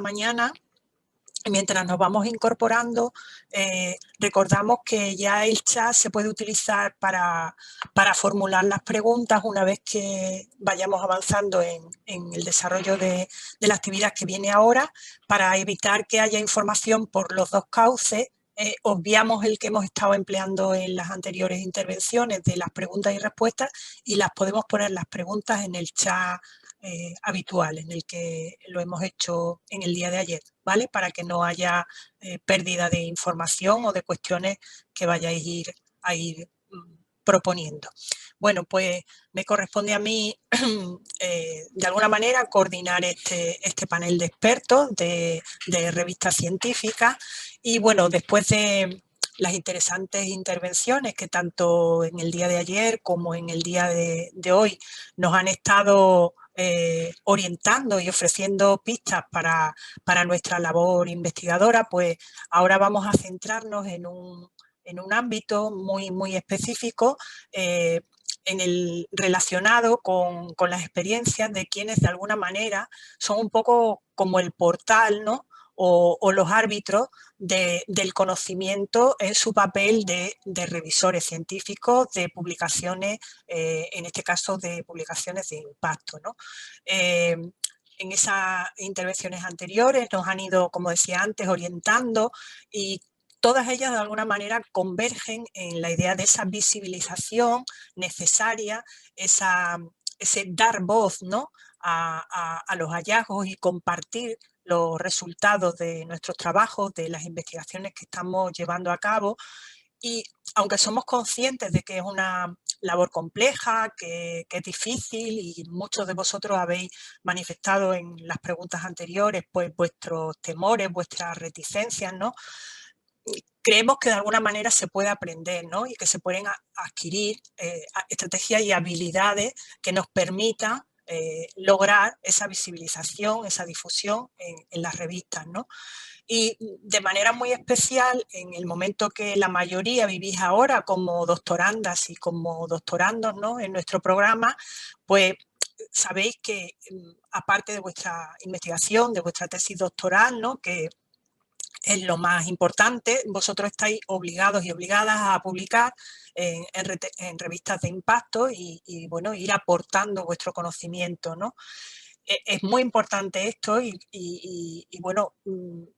mañana. Mientras nos vamos incorporando, recordamos que ya el chat se puede utilizar para formular las preguntas una vez que vayamos avanzando en el desarrollo de la actividad que viene ahora, para evitar que haya información por los dos cauces. Obviamos el que hemos estado empleando en las anteriores intervenciones de las preguntas y respuestas, y las podemos poner las preguntas en el chat habitual, en el que lo hemos hecho en el día de ayer, ¿vale? Para que no haya pérdida de información o de cuestiones que vayáis a ir proponiendo. Bueno, pues me corresponde a mí, de alguna manera, coordinar este panel de expertos de revistas científicas. Y bueno, después de las interesantes intervenciones que tanto en el día de ayer como en el día de hoy nos han estado orientando y ofreciendo pistas para nuestra labor investigadora, pues ahora vamos a centrarnos en un ámbito muy específico, en el relacionado con las experiencias de quienes de alguna manera son un poco como el portal, ¿no? O los árbitros del conocimiento en su papel de revisores científicos de publicaciones, en este caso de publicaciones de impacto, ¿no? En esas intervenciones anteriores nos han ido, como decía antes, orientando, y todas ellas de alguna manera convergen en la idea de esa visibilización necesaria, ese dar voz, ¿no? a los hallazgos y compartir los resultados de nuestros trabajos, de las investigaciones que estamos llevando a cabo. Y aunque somos conscientes de que es una labor compleja, que es difícil, y muchos de vosotros habéis manifestado en las preguntas anteriores pues vuestros temores, vuestras reticencias, ¿no? Creemos que de alguna manera se puede aprender, ¿no? Y que se pueden adquirir estrategias y habilidades que nos permitan lograr esa visibilización, esa difusión en las revistas, ¿no? Y de manera muy especial, en el momento que la mayoría vivís ahora como doctorandas y como doctorandos, ¿no? En nuestro programa, pues sabéis que aparte de vuestra investigación, de vuestra tesis doctoral, ¿no? Que es lo más importante, vosotros estáis obligados y obligadas a publicar en revistas de impacto y bueno, ir aportando vuestro conocimiento, ¿no? Es muy importante esto y bueno,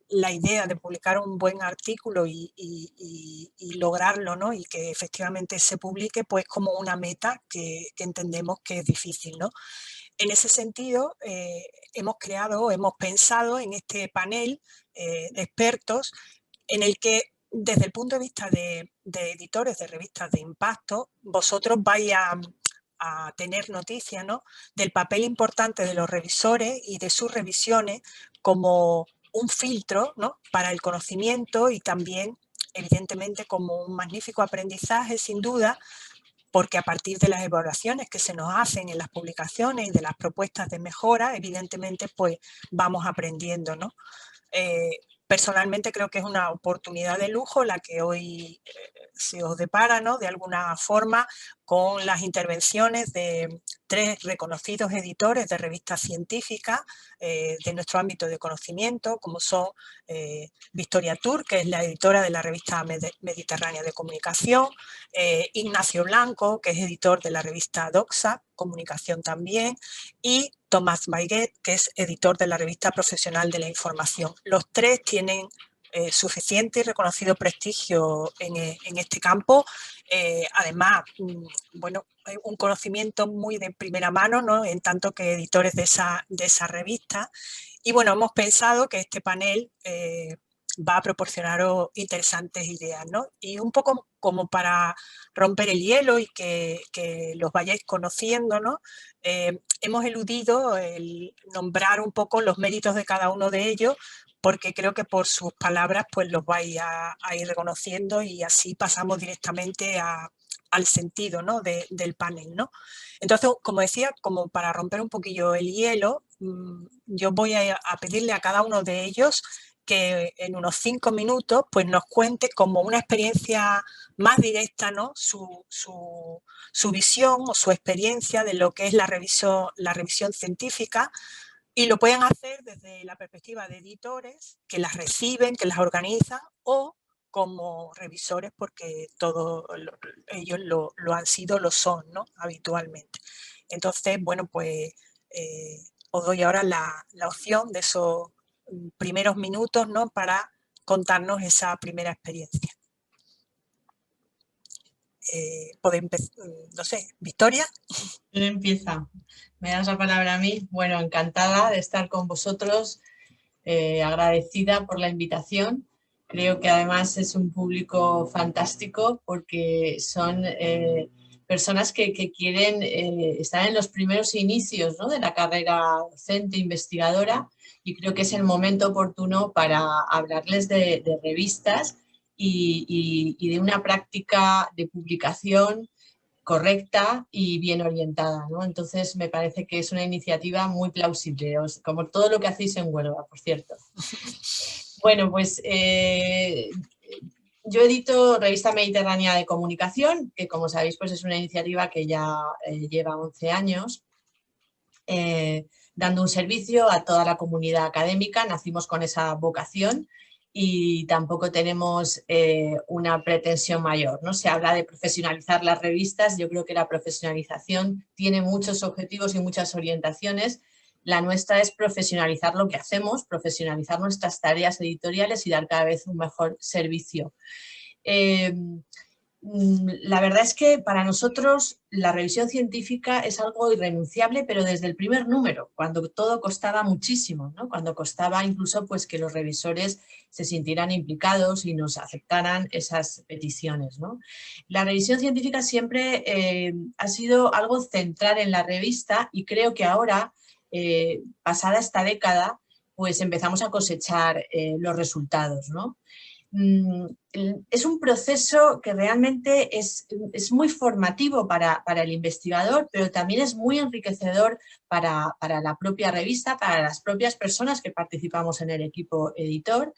la idea de publicar un buen artículo y lograrlo, ¿no? Y que efectivamente se publique, pues como una meta que entendemos que es difícil, ¿no? En ese sentido, hemos pensado en este panel de expertos, en el que desde el punto de vista de editores de revistas de impacto, vosotros vais a tener noticia, ¿no? Del papel importante de los revisores y de sus revisiones como un filtro, ¿no? Para el conocimiento, y también, evidentemente, como un magnífico aprendizaje, sin duda, porque a partir de las evaluaciones que se nos hacen en las publicaciones y de las propuestas de mejora, evidentemente, pues vamos aprendiendo, ¿no? Personalmente creo que es una oportunidad de lujo la que hoy se os depara, ¿no? De alguna forma, con las intervenciones de 3 reconocidos editores de revistas científicas de nuestro ámbito de conocimiento, como son Victoria Tur, que es la editora de la revista Mediterránea de Comunicación, Ignacio Blanco, que es editor de la revista Doxa, Comunicación también, y Tomás Baiguet, que es editor de la revista Profesional de la Información. Los 3 tienen suficiente y reconocido prestigio en este campo. Además, bueno, un conocimiento muy de primera mano, ¿no? En tanto que editores de esa revista. Y bueno, hemos pensado que este panel va a proporcionaros interesantes ideas, ¿no? Y un poco como para romper el hielo y que los vayáis conociendo, ¿no? Hemos eludido el nombrar un poco los méritos de cada uno de ellos, porque creo que por sus palabras pues los vais a ir reconociendo, y así pasamos directamente al sentido, ¿no? del panel, ¿no? Entonces, como decía, como para romper un poquillo el hielo, yo voy a pedirle a cada uno de ellos que en unos 5 minutos pues nos cuente como una experiencia más directa, ¿no? Su visión o su experiencia de lo que es la revisión científica, Y lo pueden hacer desde la perspectiva de editores que las reciben, que las organizan, o como revisores, porque todos ellos lo han sido, lo son, ¿no? Habitualmente. Entonces, bueno, pues os doy ahora la opción de esos primeros minutos, ¿no? Para contarnos esa primera experiencia. Podéis empezar, no sé, Victoria. ¿Quién empieza? ¿Me das la palabra a mí? Bueno, encantada de estar con vosotros, agradecida por la invitación. Creo que además es un público fantástico porque son personas que quieren estar en los primeros inicios, ¿no?, de la carrera docente investigadora, y creo que es el momento oportuno para hablarles de revistas y de una práctica de publicación correcta y bien orientada, ¿no? Entonces me parece que es una iniciativa muy plausible, como todo lo que hacéis en Huelva, por cierto. Bueno, pues yo edito Revista Mediterránea de Comunicación, que como sabéis pues es una iniciativa que ya lleva 11 años, dando un servicio a toda la comunidad académica. Nacimos con esa vocación y tampoco tenemos una pretensión mayor, ¿no? Se habla de profesionalizar las revistas. Yo creo que la profesionalización tiene muchos objetivos y muchas orientaciones. La nuestra es profesionalizar lo que hacemos, profesionalizar nuestras tareas editoriales y dar cada vez un mejor servicio. La verdad es que para nosotros la revisión científica es algo irrenunciable, pero desde el primer número, cuando todo costaba muchísimo, ¿no? Cuando costaba incluso pues, que los revisores se sintieran implicados y nos aceptaran esas peticiones, ¿no? La revisión científica siempre ha sido algo central en la revista, y creo que ahora, pasada esta década, pues empezamos a cosechar los resultados, ¿no? Es un proceso que realmente es muy formativo para el investigador, pero también es muy enriquecedor para la propia revista, para las propias personas que participamos en el equipo editor,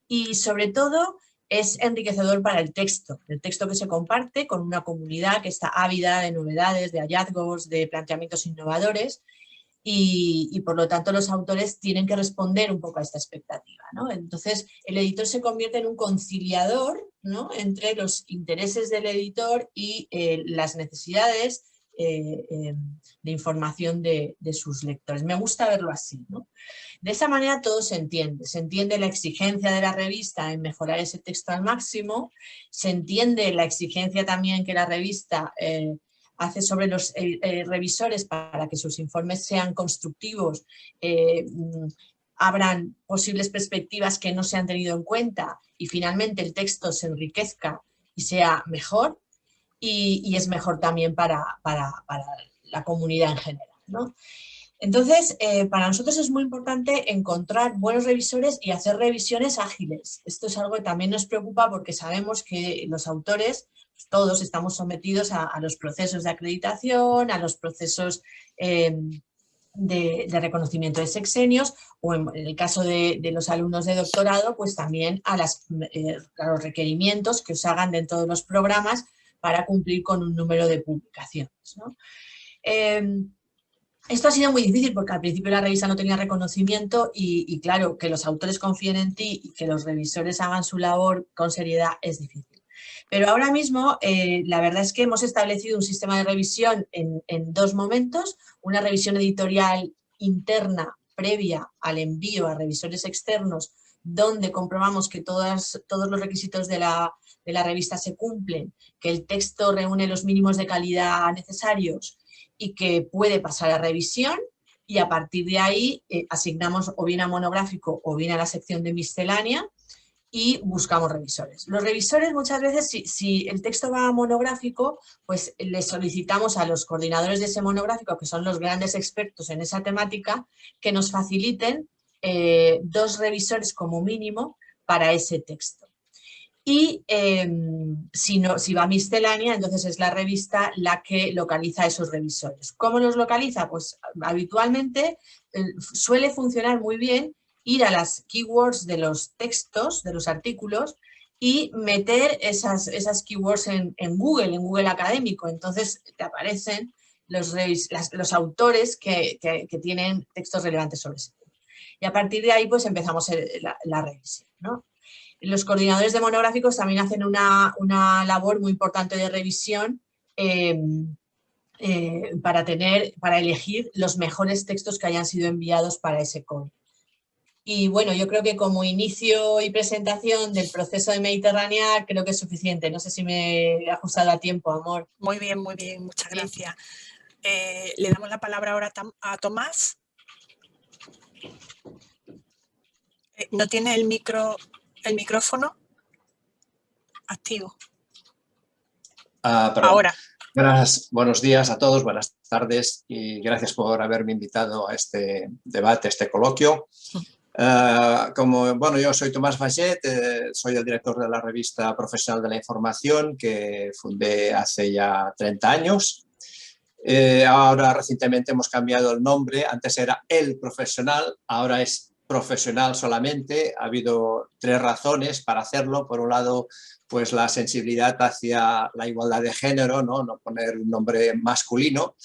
y sobre todo es enriquecedor para el texto que se comparte con una comunidad que está ávida de novedades, de hallazgos, de planteamientos innovadores. Y por lo tanto los autores tienen que responder un poco a esta expectativa, ¿no? Entonces el editor se convierte en un conciliador, ¿no?, entre los intereses del editor y las necesidades de información de sus lectores. Me gusta verlo así, ¿no? De esa manera todo se entiende la exigencia de la revista en mejorar ese texto al máximo, se entiende la exigencia también que la revista hace sobre los revisores para que sus informes sean constructivos, abran posibles perspectivas que no se han tenido en cuenta, y finalmente el texto se enriquezca y sea mejor, y es mejor también para la comunidad en general, ¿no? Entonces, para nosotros es muy importante encontrar buenos revisores y hacer revisiones ágiles. Esto es algo que también nos preocupa porque sabemos que los autores, pues todos estamos sometidos a los procesos de acreditación, a los procesos de reconocimiento de sexenios, o en el caso de los alumnos de doctorado, pues también a los requerimientos que os hagan dentro de los programas para cumplir con un número de publicaciones, ¿no? Esto ha sido muy difícil porque al principio la revista no tenía reconocimiento y claro, que los autores confíen en ti y que los revisores hagan su labor con seriedad es difícil. Pero ahora mismo la verdad es que hemos establecido un sistema de revisión en dos momentos: una revisión editorial interna previa al envío a revisores externos, donde comprobamos que todos los requisitos de la revista se cumplen, que el texto reúne los mínimos de calidad necesarios y que puede pasar a revisión, y a partir de ahí asignamos o bien a monográfico o bien a la sección de miscelánea y buscamos revisores. Los revisores muchas veces, si el texto va a monográfico, pues le solicitamos a los coordinadores de ese monográfico, que son los grandes expertos en esa temática, que nos faciliten 2 revisores como mínimo para ese texto. Y si va miscelánea, entonces es la revista la que localiza a esos revisores. ¿Cómo los localiza? Pues habitualmente suele funcionar muy bien ir a las keywords de los textos, de los artículos, y meter esas keywords en Google académico. Entonces te aparecen los autores que tienen textos relevantes sobre ese tema. Y a partir de ahí pues empezamos la revisión, ¿no? Los coordinadores de monográficos también hacen una labor muy importante de revisión para elegir los mejores textos que hayan sido enviados para ese código. Y bueno, yo creo que como inicio y presentación del proceso de Mediterránea creo que es suficiente. No sé si me he ajustado a tiempo, amor. Muy bien, muchas gracias. Le damos la palabra ahora a Tomás. ¿No tiene el micrófono activo? Ahora. Buenos días a todos, buenas tardes y gracias por haberme invitado a este debate, a este coloquio. Yo soy Tomás Vallet, soy el director de la revista Profesional de la Información que fundé hace ya 30 años. Ahora recientemente hemos cambiado el nombre, antes era El Profesional, ahora es Profesional solamente. Ha habido 3 razones para hacerlo. Por un lado, pues la sensibilidad hacia la igualdad de género, no poner un nombre masculino.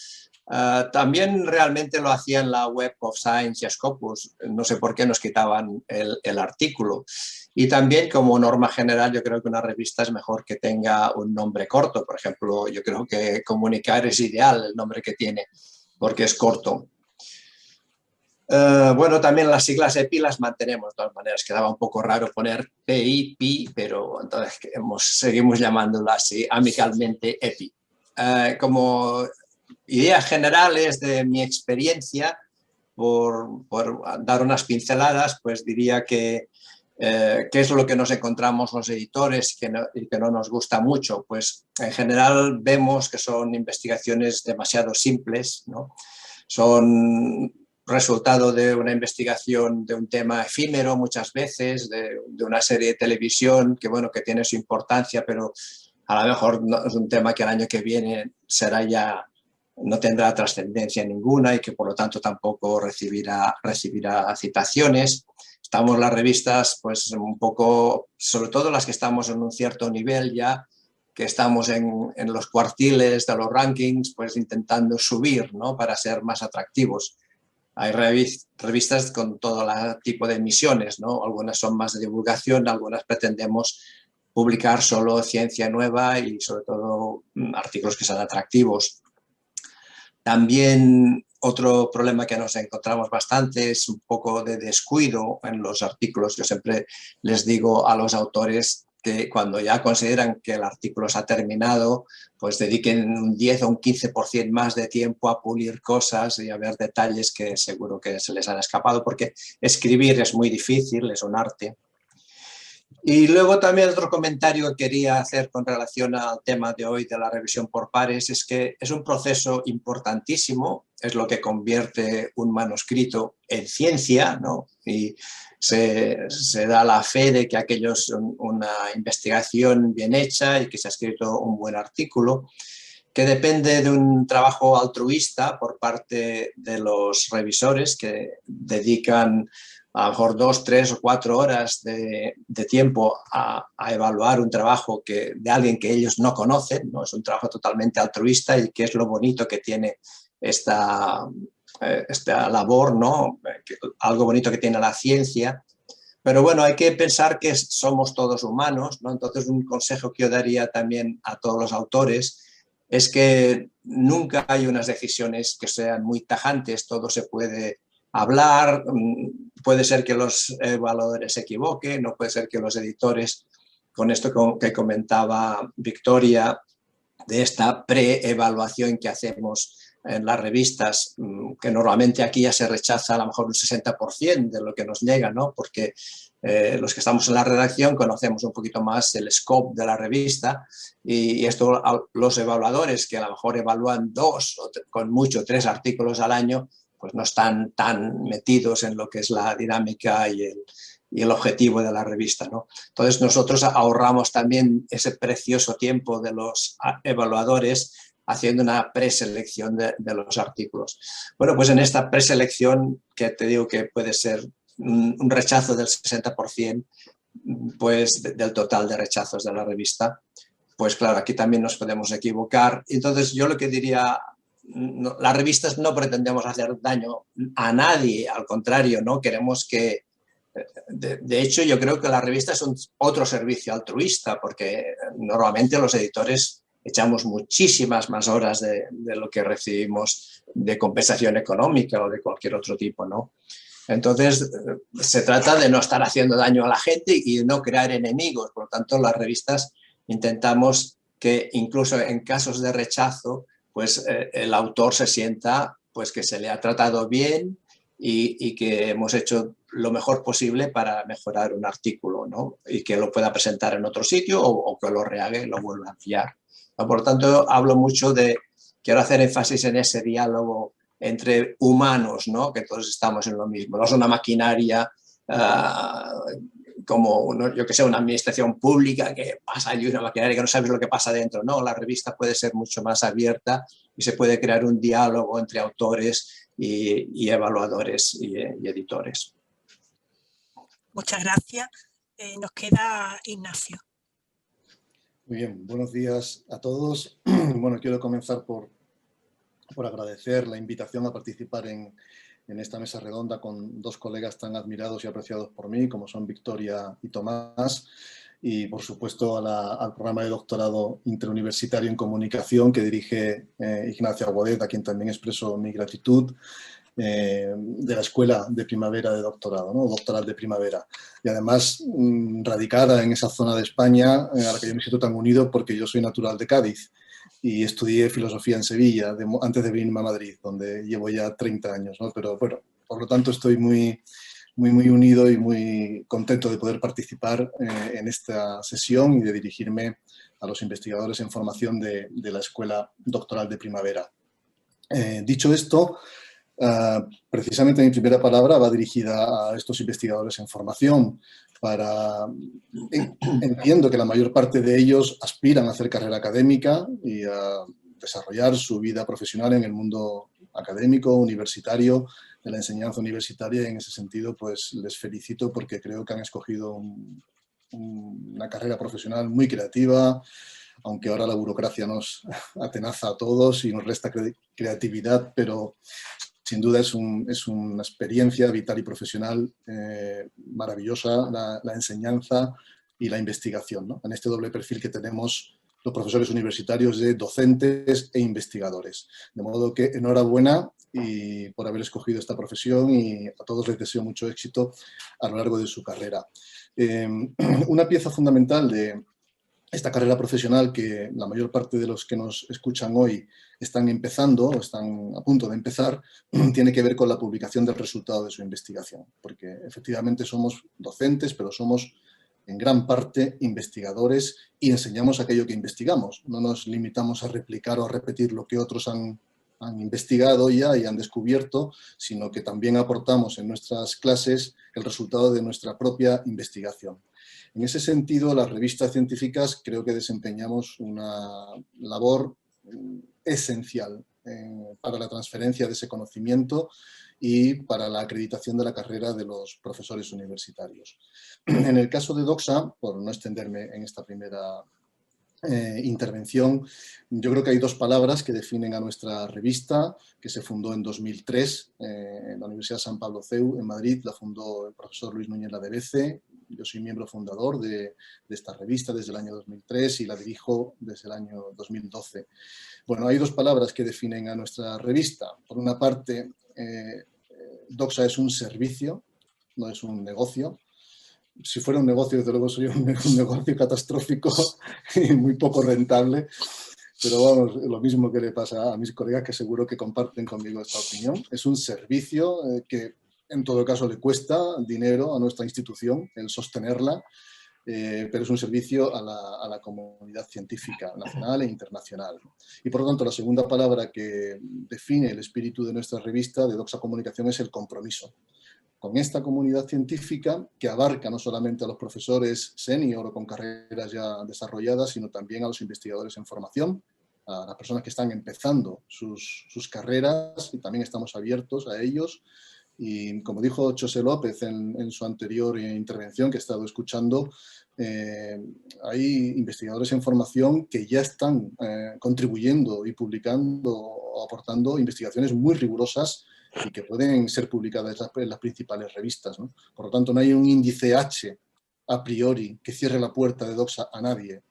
También realmente lo hacía en la web of Science y Scopus, no sé por qué nos quitaban el artículo. Y también como norma general yo creo que una revista es mejor que tenga un nombre corto. Por ejemplo, yo creo que Comunicar es ideal el nombre que tiene porque es corto. También las siglas EPI las mantenemos de todas maneras. Quedaba un poco raro poner PI, pero entonces seguimos llamándola así amicalmente EPI. Como ideas generales de mi experiencia, por dar unas pinceladas, pues diría que qué es lo que nos encontramos los editores y que no nos gusta mucho. Pues en general vemos que son investigaciones demasiado simples, ¿no? Son resultado de una investigación de un tema efímero muchas veces, de una serie de televisión que, bueno, que tiene su importancia, pero a lo mejor no, es un tema que el año que viene no tendrá trascendencia ninguna y que por lo tanto tampoco recibirá citaciones. Estamos las revistas pues un poco, sobre todo las que estamos en un cierto nivel ya, que estamos en los cuartiles de los rankings, pues intentando subir, ¿no? Para ser más atractivos. Hay revistas con todo tipo de emisiones, ¿no? Algunas son más de divulgación, algunas pretendemos publicar solo ciencia nueva y sobre todo artículos que sean atractivos. También otro problema que nos encontramos bastante es un poco de descuido en los artículos. Yo siempre les digo a los autores que cuando ya consideran que el artículo se ha terminado, pues dediquen un 10 o un 15% más de tiempo a pulir cosas y a ver detalles que seguro que se les han escapado, porque escribir es muy difícil, es un arte. Y luego también otro comentario que quería hacer con relación al tema de hoy de la revisión por pares es que es un proceso importantísimo, es lo que convierte un manuscrito en ciencia, ¿no? Y se da la fe de que aquello es una investigación bien hecha y que se ha escrito un buen artículo, que depende de un trabajo altruista por parte de los revisores que dedican a lo mejor 2, 3 o 4 horas de tiempo a evaluar un trabajo de alguien que ellos no conocen, ¿no? Es un trabajo totalmente altruista y que es lo bonito que tiene esta labor, ¿no? Algo bonito que tiene la ciencia. Pero bueno, hay que pensar que somos todos humanos, ¿no? Entonces un consejo que yo daría también a todos los autores es que nunca hay unas decisiones que sean muy tajantes, todo se puede hablar, puede ser que los evaluadores se equivoquen, no puede ser que los editores, con esto que comentaba Victoria, de esta pre-evaluación que hacemos en las revistas, que normalmente aquí ya se rechaza a lo mejor un 60% de lo que nos llega, ¿no? Porque los que estamos en la redacción conocemos un poquito más el scope de la revista y esto los evaluadores que a lo mejor evalúan 2 o con mucho 3 artículos al año, pues no están tan metidos en lo que es la dinámica y el objetivo de la revista, ¿no? Entonces nosotros ahorramos también ese precioso tiempo de los evaluadores haciendo una preselección de los artículos. Bueno, pues en esta preselección, que te digo que puede ser un rechazo del 60%, pues del total de rechazos de la revista, pues claro, aquí también nos podemos equivocar. Entonces yo lo que diría las revistas no pretendemos hacer daño a nadie, al contrario, ¿no? Queremos que, de hecho, yo creo que las revistas son otro servicio altruista, porque normalmente los editores echamos muchísimas más horas de lo que recibimos de compensación económica o de cualquier otro tipo, ¿no? Entonces, se trata de no estar haciendo daño a la gente y de no crear enemigos. Por lo tanto, las revistas intentamos que incluso en casos de rechazo, pues el autor se sienta pues que se le ha tratado bien y que hemos hecho lo mejor posible para mejorar un artículo, ¿no? Y que lo pueda presentar en otro sitio o que lo rehaga y lo vuelva a enviar. Por lo tanto, hablo mucho quiero hacer énfasis en ese diálogo entre humanos, ¿no? Que todos estamos en lo mismo. No es una maquinaria como, yo que sé, una administración pública que pasa allí una maquinaria que no sabes lo que pasa dentro. No, la revista puede ser mucho más abierta y se puede crear un diálogo entre autores y evaluadores y editores. Muchas gracias. Nos queda Ignacio. Muy bien, buenos días a todos. Bueno, quiero comenzar por agradecer la invitación a participar en esta mesa redonda con dos colegas tan admirados y apreciados por mí, como son Victoria y Tomás, y por supuesto al programa de doctorado interuniversitario en comunicación que dirige Ignacio Aguadet, a quien también expreso mi gratitud, de la Escuela de Primavera de Doctorado, ¿no? Doctoral de Primavera. Y además radicada en esa zona de España a la que yo me siento tan unido porque yo soy natural de Cádiz y estudié filosofía en Sevilla antes de venirme a Madrid, donde llevo ya 30 años, ¿no? Pero bueno, por lo tanto estoy muy unido y muy contento de poder participar en esta sesión y de dirigirme a los investigadores en formación de la Escuela Doctoral de Primavera. Dicho esto, precisamente mi primera palabra va dirigida a estos investigadores en formación. Entiendo que la mayor parte de ellos aspiran a hacer carrera académica y a desarrollar su vida profesional en el mundo académico, universitario, de la enseñanza universitaria, y en ese sentido pues les felicito porque creo que han escogido una carrera profesional muy creativa, aunque ahora la burocracia nos atenaza a todos y nos resta creatividad, pero sin duda es una experiencia vital y profesional maravillosa, la enseñanza y la investigación, ¿no? En este doble perfil que tenemos los profesores universitarios de docentes e investigadores. De modo que enhorabuena y por haber escogido esta profesión, y a todos les deseo mucho éxito a lo largo de su carrera. Una pieza fundamental de esta carrera profesional que la mayor parte de los que nos escuchan hoy están empezando o están a punto de empezar, tiene que ver con la publicación del resultado de su investigación, porque efectivamente somos docentes, pero somos en gran parte investigadores y enseñamos aquello que investigamos. No nos limitamos a replicar o a repetir lo que otros han investigado ya y han descubierto, sino que también aportamos en nuestras clases el resultado de nuestra propia investigación. En ese sentido, las revistas científicas creo que desempeñamos una labor esencial para la transferencia de ese conocimiento y para la acreditación de la carrera de los profesores universitarios. En el caso de Doxa, por no extenderme en esta primera intervención, yo creo que hay dos palabras que definen a nuestra revista, que se fundó en 2003 en la Universidad San Pablo CEU en Madrid. La fundó el profesor Luis Núñez Ladevece. Yo soy miembro fundador de esta revista desde el año 2003 y la dirijo desde el año 2012. Bueno, hay dos palabras que definen a nuestra revista. Por una parte, Doxa es un servicio, no es un negocio. Si fuera un negocio, desde luego sería un negocio catastrófico y muy poco rentable, pero vamos, lo mismo que le pasa a mis colegas que seguro que comparten conmigo esta opinión. Es un servicio que en todo caso le cuesta dinero a nuestra institución el sostenerla, pero es un servicio a la comunidad científica nacional e internacional. Y por lo tanto, la segunda palabra que define el espíritu de nuestra revista, de Doxa Comunicación, es el compromiso con esta comunidad científica que abarca no solamente a los profesores senior o con carreras ya desarrolladas, sino también a los investigadores en formación, a las personas que están empezando sus carreras, y también estamos abiertos a ellos, Y como dijo José López en su anterior intervención que he estado escuchando, hay investigadores en formación que ya están contribuyendo y publicando o aportando investigaciones muy rigurosas y que pueden ser publicadas en las principales revistas, ¿no? Por lo tanto, no hay un índice H a priori que cierre la puerta de Doxa a nadie.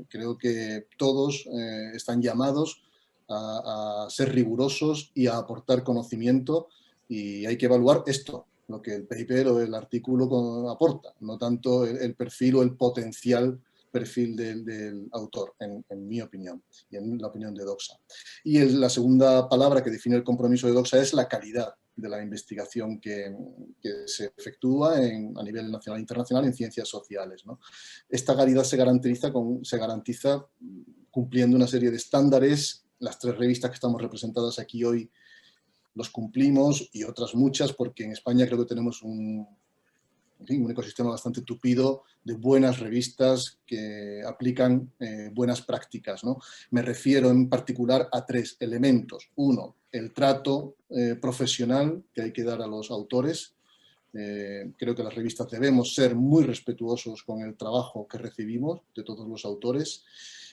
Creo que todos están llamados a ser rigurosos y a aportar conocimiento, y hay que evaluar esto, lo que el paper o el artículo aporta, no tanto el perfil o el potencial perfil del autor, en mi opinión y en la opinión de Doxa. Y la segunda palabra que define el compromiso de Doxa es la calidad de la investigación que se efectúa a nivel nacional e internacional en ciencias sociales, ¿no? Esta calidad se garantiza cumpliendo una serie de estándares. Las 3 revistas que estamos representadas aquí hoy los cumplimos, y otras muchas, porque en España creo que tenemos un ecosistema bastante tupido de buenas revistas que aplican buenas prácticas, ¿no? Me refiero en particular a 3 elementos. 1, el trato profesional que hay que dar a los autores. Creo que las revistas debemos ser muy respetuosos con el trabajo que recibimos de todos los autores,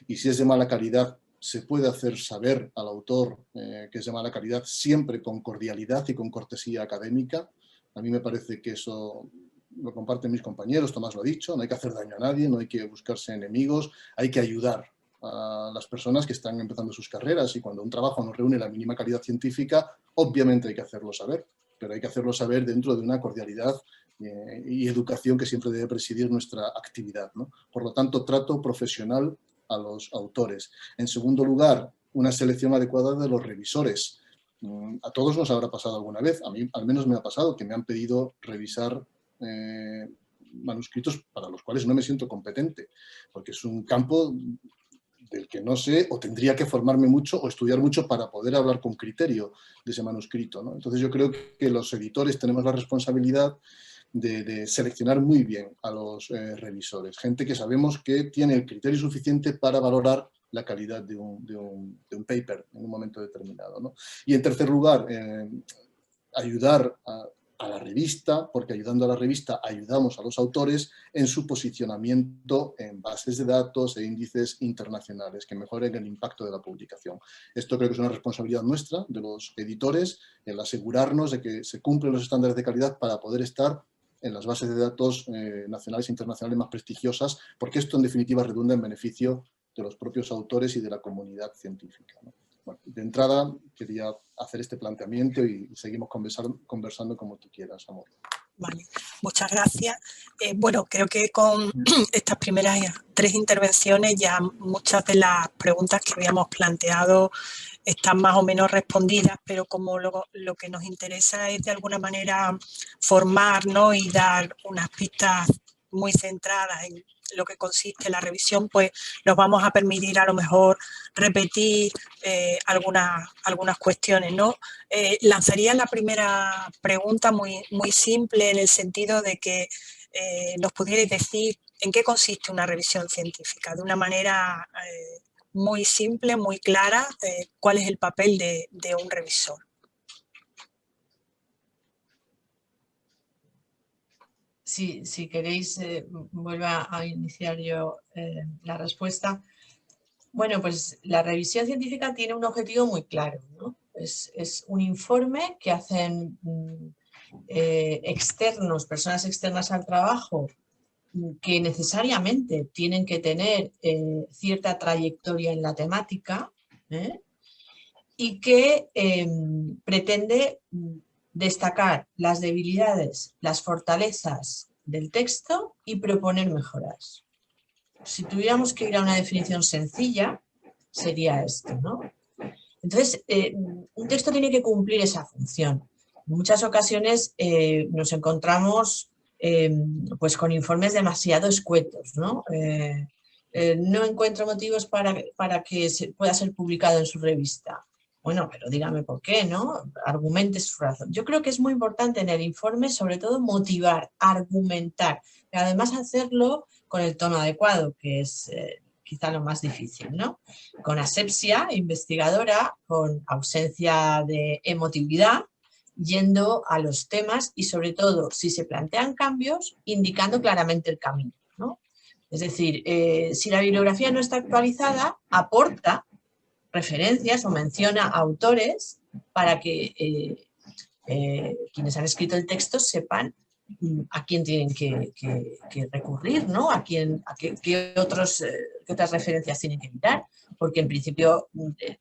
y si es de mala calidad, se puede hacer saber al autor que es de mala calidad, siempre con cordialidad y con cortesía académica. A mí me parece que eso lo comparten mis compañeros, Tomás lo ha dicho, no hay que hacer daño a nadie, no hay que buscarse enemigos, hay que ayudar a las personas que están empezando sus carreras, y cuando un trabajo no reúne la mínima calidad científica, obviamente hay que hacerlo saber, pero hay que hacerlo saber dentro de una cordialidad y educación que siempre debe presidir nuestra actividad, ¿no? Por lo tanto, trato profesional a los autores. En segundo lugar, una selección adecuada de los revisores. A todos nos habrá pasado alguna vez, a mí al menos me ha pasado, que me han pedido revisar manuscritos para los cuales no me siento competente, porque es un campo del que no sé, o tendría que formarme mucho o estudiar mucho para poder hablar con criterio de ese manuscrito, ¿no? Entonces yo creo que los editores tenemos la responsabilidad de seleccionar muy bien a los revisores, gente que sabemos que tiene el criterio suficiente para valorar la calidad de un paper en un momento determinado, ¿no? Y en tercer lugar, ayudar a la revista, porque ayudando a la revista ayudamos a los autores en su posicionamiento en bases de datos e índices internacionales que mejoren el impacto de la publicación. Esto creo que es una responsabilidad nuestra, de los editores, el asegurarnos de que se cumplen los estándares de calidad para poder estar en las bases de datos nacionales e internacionales más prestigiosas, porque esto en definitiva redunda en beneficio de los propios autores y de la comunidad científica, ¿no? Bueno, de entrada quería hacer este planteamiento y seguimos conversando como tú quieras, Amor. Vale, muchas gracias. Bueno, creo que con estas primeras 3 intervenciones ya muchas de las preguntas que habíamos planteado están más o menos respondidas, pero como lo que nos interesa es de alguna manera formar, ¿no?, y dar unas pistas muy centradas en lo que consiste la revisión, pues nos vamos a permitir a lo mejor repetir algunas cuestiones, ¿no? Lanzaría la primera pregunta muy simple, en el sentido de que nos pudierais decir en qué consiste una revisión científica, de una manera muy simple, muy clara, cuál es el papel de un revisor. Si queréis, vuelvo a iniciar yo la respuesta. Bueno, pues la revisión científica tiene un objetivo muy claro, ¿no? Es un informe que hacen personas externas al trabajo, que necesariamente tienen que tener cierta trayectoria en la temática, y que pretende destacar las debilidades, las fortalezas del texto y proponer mejoras. Si tuviéramos que ir a una definición sencilla, sería esto, ¿no? Entonces, un texto tiene que cumplir esa función. En muchas ocasiones nos encontramos pues con informes demasiado escuetos, ¿no? No encuentro motivos para que pueda ser publicado en su revista. Bueno, pero dígame por qué, ¿no? Argumente su razón. Yo creo que es muy importante en el informe, sobre todo, motivar, argumentar, y además hacerlo con el tono adecuado, que es quizá lo más difícil, ¿no? Con asepsia investigadora, con ausencia de emotividad yendo a los temas y sobre todo, si se plantean cambios, indicando claramente el camino, ¿no? Es decir, si la bibliografía no está actualizada, aporta referencias o menciona autores para que quienes han escrito el texto sepan a quién tienen que recurrir, ¿no? Qué otras referencias tienen que mirar, porque en principio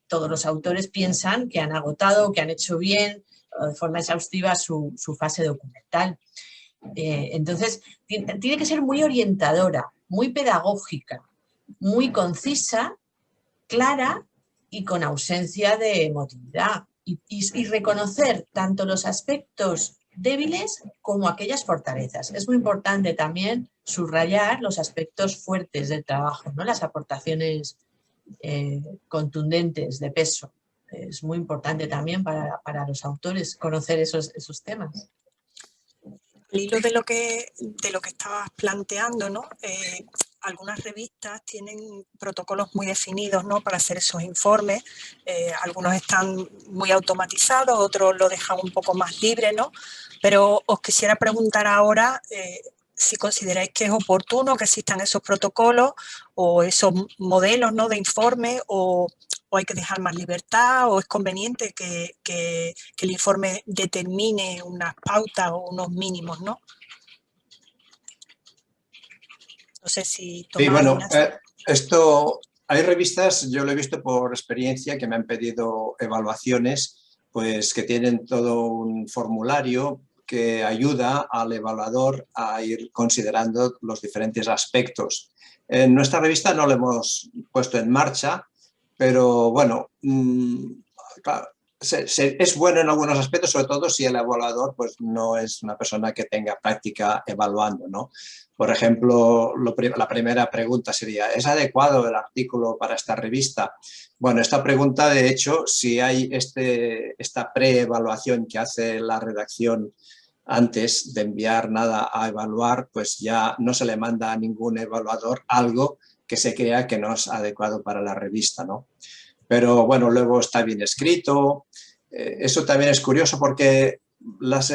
todos los autores piensan que han agotado, que han hecho bien de forma exhaustiva su fase documental. Entonces, tiene que ser muy orientadora, muy pedagógica, muy concisa, clara y con ausencia de emotividad. Y reconocer tanto los aspectos débiles como aquellas fortalezas. Es muy importante también subrayar los aspectos fuertes del trabajo, ¿no? Las aportaciones contundentes, de peso. Es muy importante también para los autores conocer esos temas. Al hilo de lo que estabas planteando, ¿no? Algunas revistas tienen protocolos muy definidos, ¿no? Para hacer esos informes. Algunos están muy automatizados, otros lo dejan un poco más libre, ¿no? Pero os quisiera preguntar ahora si consideráis que es oportuno que existan esos protocolos o esos modelos, ¿no? De informe, o hay que dejar más libertad, o es conveniente que el informe determine unas pautas o unos mínimos, ¿no? No sé si Tomás, sí, bueno, Ignacio. hay revistas, yo lo he visto por experiencia, que me han pedido evaluaciones, pues que tienen todo un formulario que ayuda al evaluador a ir considerando los diferentes aspectos. En nuestra revista no lo hemos puesto en marcha, pero bueno, claro, es bueno en algunos aspectos, sobre todo si el evaluador pues, no es una persona que tenga práctica evaluando, ¿no? Por ejemplo, la primera pregunta sería, ¿es adecuado el artículo para esta revista? Bueno, esta pregunta, de hecho, si hay esta preevaluación que hace la redacción antes de enviar nada a evaluar, pues ya no se le manda a ningún evaluador algo que se crea que no es adecuado para la revista, ¿no? Pero bueno, luego está bien escrito. Eso también es curioso porque las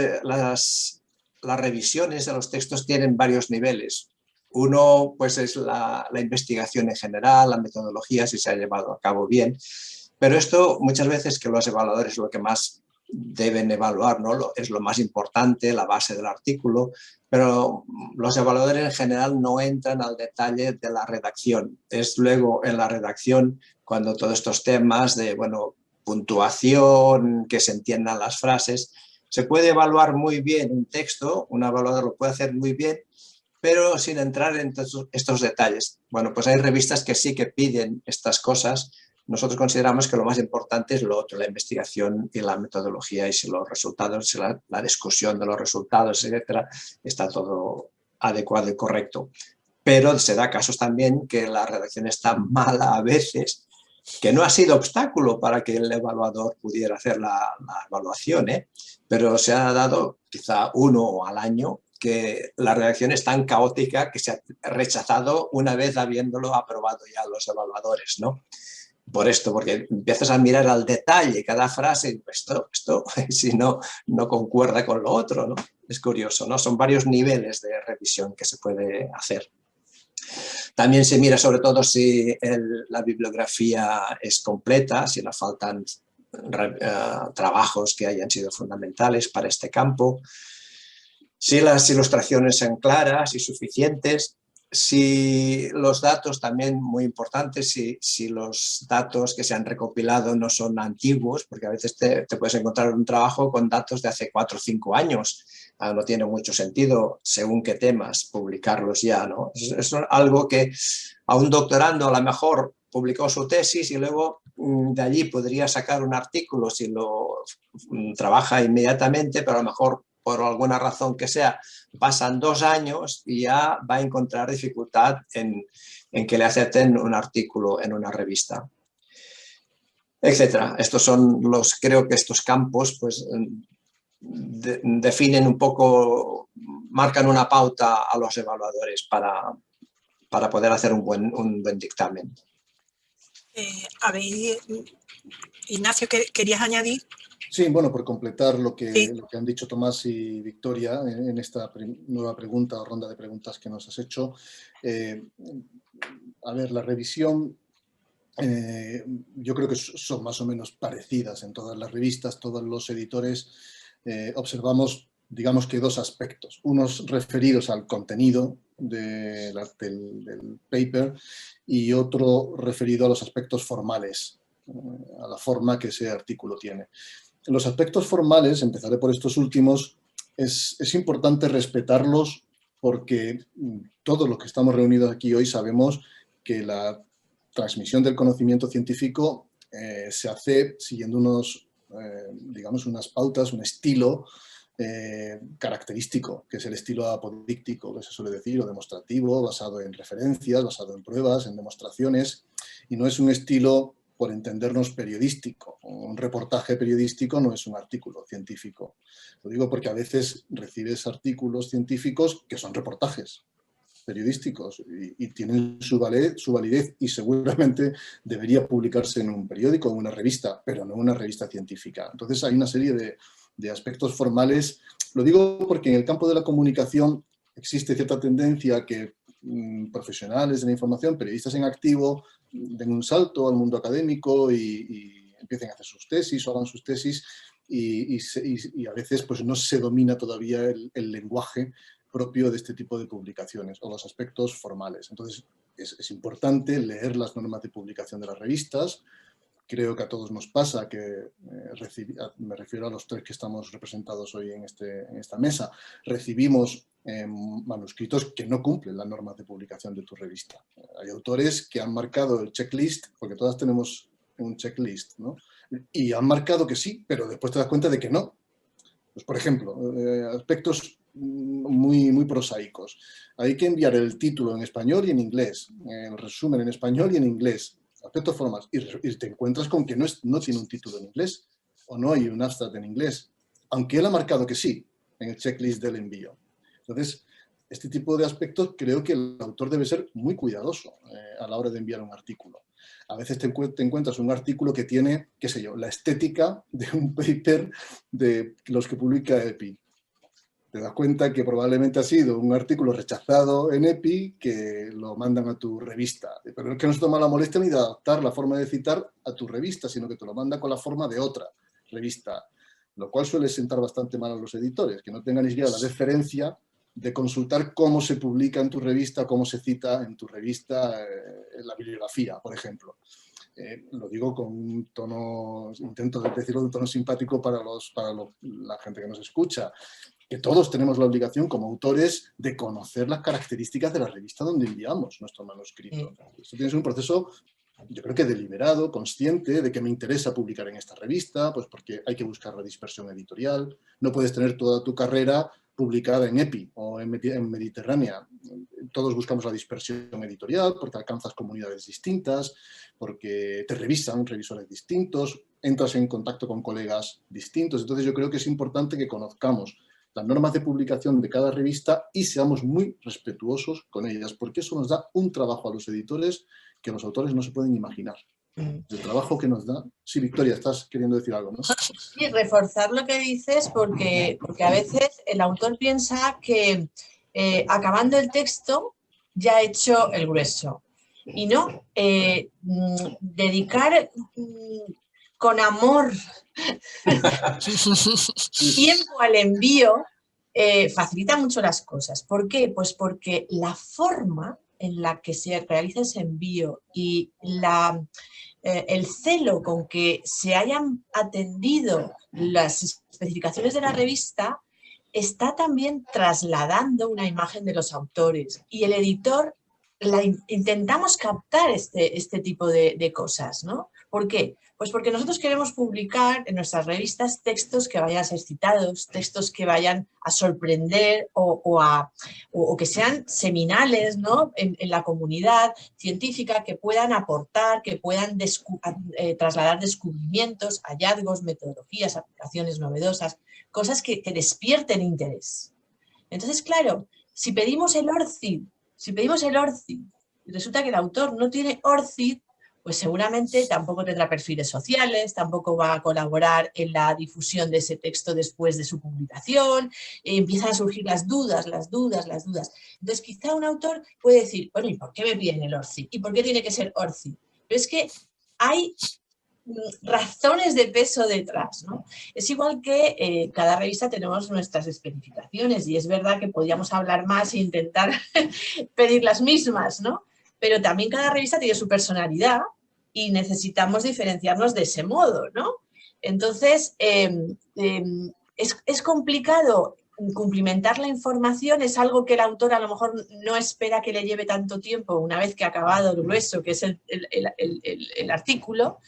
revisiones de los textos tienen varios niveles. Uno pues es la investigación en general, la metodología, si se ha llevado a cabo bien. Pero esto muchas veces que los evaluadores lo que más deben evaluar, ¿no? Es lo más importante, la base del artículo, pero los evaluadores en general no entran al detalle de la redacción. Es luego en la redacción cuando todos estos temas de, bueno, puntuación, que se entiendan las frases, se puede evaluar muy bien un texto, un evaluador lo puede hacer muy bien, pero sin entrar en estos detalles. Bueno, pues hay revistas que sí que piden estas cosas. Nosotros consideramos que lo más importante es lo otro, la investigación y la metodología, y si los resultados, si la discusión de los resultados, etcétera, está todo adecuado y correcto. Pero se da casos también que la redacción está mala a veces, que no ha sido obstáculo para que el evaluador pudiera hacer la evaluación, pero se ha dado quizá uno al año que la redacción es tan caótica que se ha rechazado una vez habiéndolo aprobado ya los evaluadores, ¿no? Por esto, porque empiezas a mirar al detalle cada frase y esto si no concuerda con lo otro, ¿no? Es curioso, ¿no? Son varios niveles de revisión que se puede hacer. También se mira sobre todo si la bibliografía es completa, si le faltan trabajos que hayan sido fundamentales para este campo, si las ilustraciones son claras y suficientes, si los datos también muy importantes, si los datos que se han recopilado no son antiguos, porque a veces te puedes encontrar un trabajo con datos de hace 4 o 5 años. No tiene mucho sentido, según qué temas, publicarlos ya, ¿no? Es algo que a un doctorando a lo mejor publicó su tesis y luego de allí podría sacar un artículo si lo trabaja inmediatamente, pero a lo mejor por alguna razón que sea, pasan 2 años y ya va a encontrar dificultad en que le acepten un artículo en una revista, etcétera. Estos son creo que estos campos pues definen un poco, marcan una pauta a los evaluadores para poder hacer un buen dictamen. Ignacio, ¿querías añadir? Sí, bueno, por completar lo que, Sí. lo que han dicho Tomás y Victoria en esta nueva pregunta o ronda de preguntas que nos has hecho. A ver, la revisión yo creo que son más o menos parecidas en todas las revistas, todos los editores observamos, digamos que dos aspectos, unos referidos al contenido del paper y otro referido a los aspectos formales, a la forma que ese artículo tiene. En los aspectos formales, empezaré por estos últimos, es importante respetarlos porque todos los que estamos reunidos aquí hoy sabemos que la transmisión del conocimiento científico se hace siguiendo digamos, unas pautas, un estilo característico, que es el estilo apodíctico, que se suele decir, o demostrativo, basado en referencias, basado en pruebas, en demostraciones, y no es un estilo, por entendernos, periodístico. Un reportaje periodístico no es un artículo científico. Lo digo porque a veces recibes artículos científicos que son reportajes periodísticos y tienen su validez y seguramente debería publicarse en un periódico o en una revista, pero no en una revista científica. Entonces hay una serie de aspectos formales. Lo digo porque en el campo de la comunicación existe cierta tendencia que profesionales de la información, periodistas en activo, den un salto al mundo académico y empiecen a hacer sus tesis o hagan sus tesis y a veces pues, no se domina todavía el lenguaje propio de este tipo de publicaciones o los aspectos formales. Entonces, es importante leer las normas de publicación de las revistas. Creo que a todos nos pasa que, me refiero a los tres que estamos representados hoy en esta mesa, recibimos manuscritos que no cumplen las normas de publicación de tu revista. Hay autores que han marcado el checklist, porque todas tenemos un checklist, ¿no? Y han marcado que sí, pero después te das cuenta de que no. Pues, por ejemplo, aspectos muy prosaicos. Hay que enviar el título en español y en inglés, el resumen en español y en inglés, aspectos formales, y te encuentras con que no tiene un título en inglés o no hay un abstract en inglés, aunque él ha marcado que sí en el checklist del envío. Entonces, este tipo de aspectos creo que el autor debe ser muy cuidadoso a la hora de enviar un artículo. A veces te encuentras un artículo que tiene, qué sé yo, la estética de un paper de los que publica EPI. Te das cuenta que probablemente ha sido un artículo rechazado en EPI que lo mandan a tu revista. Pero es que no se toma la molestia ni de adaptar la forma de citar a tu revista, sino que te lo manda con la forma de otra revista. Lo cual suele sentar bastante mal a los editores, que no tengan ni siquiera la deferencia de consultar cómo se publica en tu revista, cómo se cita en tu revista en la bibliografía, por ejemplo. Lo digo con un tono, intento decirlo de un tono simpático para la gente que nos escucha, que todos tenemos la obligación como autores de conocer las características de la revista donde enviamos nuestro manuscrito. Esto tiene que ser un proceso, yo creo que deliberado, consciente de que me interesa publicar en esta revista, pues porque hay que buscar la dispersión editorial. No puedes tener toda tu carrera publicada en EPI o en Mediterránea. Todos buscamos la dispersión editorial porque alcanzas comunidades distintas, porque te revisan revisores distintos, entras en contacto con colegas distintos. Entonces yo creo que es importante que conozcamos las normas de publicación de cada revista y seamos muy respetuosos con ellas, porque eso nos da un trabajo a los editores que los autores no se pueden imaginar. El trabajo que nos da... Sí, Victoria, estás queriendo decir algo, ¿no? Sí, reforzar lo que dices porque a veces el autor piensa que acabando el texto ya ha hecho el grueso. Y no, dedicar con amor tiempo al envío facilita mucho las cosas. ¿Por qué? Pues porque la forma en la que se realiza ese envío y el celo con que se hayan atendido las especificaciones de la revista está también trasladando una imagen de los autores. Y el editor intentamos captar este tipo de cosas, ¿no? ¿Por qué? Pues porque nosotros queremos publicar en nuestras revistas textos que vayan a ser citados, textos que vayan a sorprender o que sean seminales, ¿no? en la comunidad científica, que puedan aportar, que puedan trasladar descubrimientos, hallazgos, metodologías, aplicaciones novedosas, cosas que despierten interés. Entonces, claro, si pedimos el ORCID y resulta que el autor no tiene ORCID, pues seguramente tampoco tendrá perfiles sociales, tampoco va a colaborar en la difusión de ese texto después de su publicación, empiezan a surgir las dudas. Entonces quizá un autor puede decir, bueno, ¿y por qué me piden el ORCID? ¿Y por qué tiene que ser ORCID? Pero es que hay razones de peso detrás, ¿no? Es igual que cada revista tenemos nuestras especificaciones y es verdad que podríamos hablar más e intentar pedir las mismas, ¿no? Pero también cada revista tiene su personalidad y necesitamos diferenciarnos de ese modo, ¿no? Entonces, es complicado cumplimentar la información, es algo que el autor a lo mejor no espera que le lleve tanto tiempo una vez que ha acabado el grueso, que es el artículo,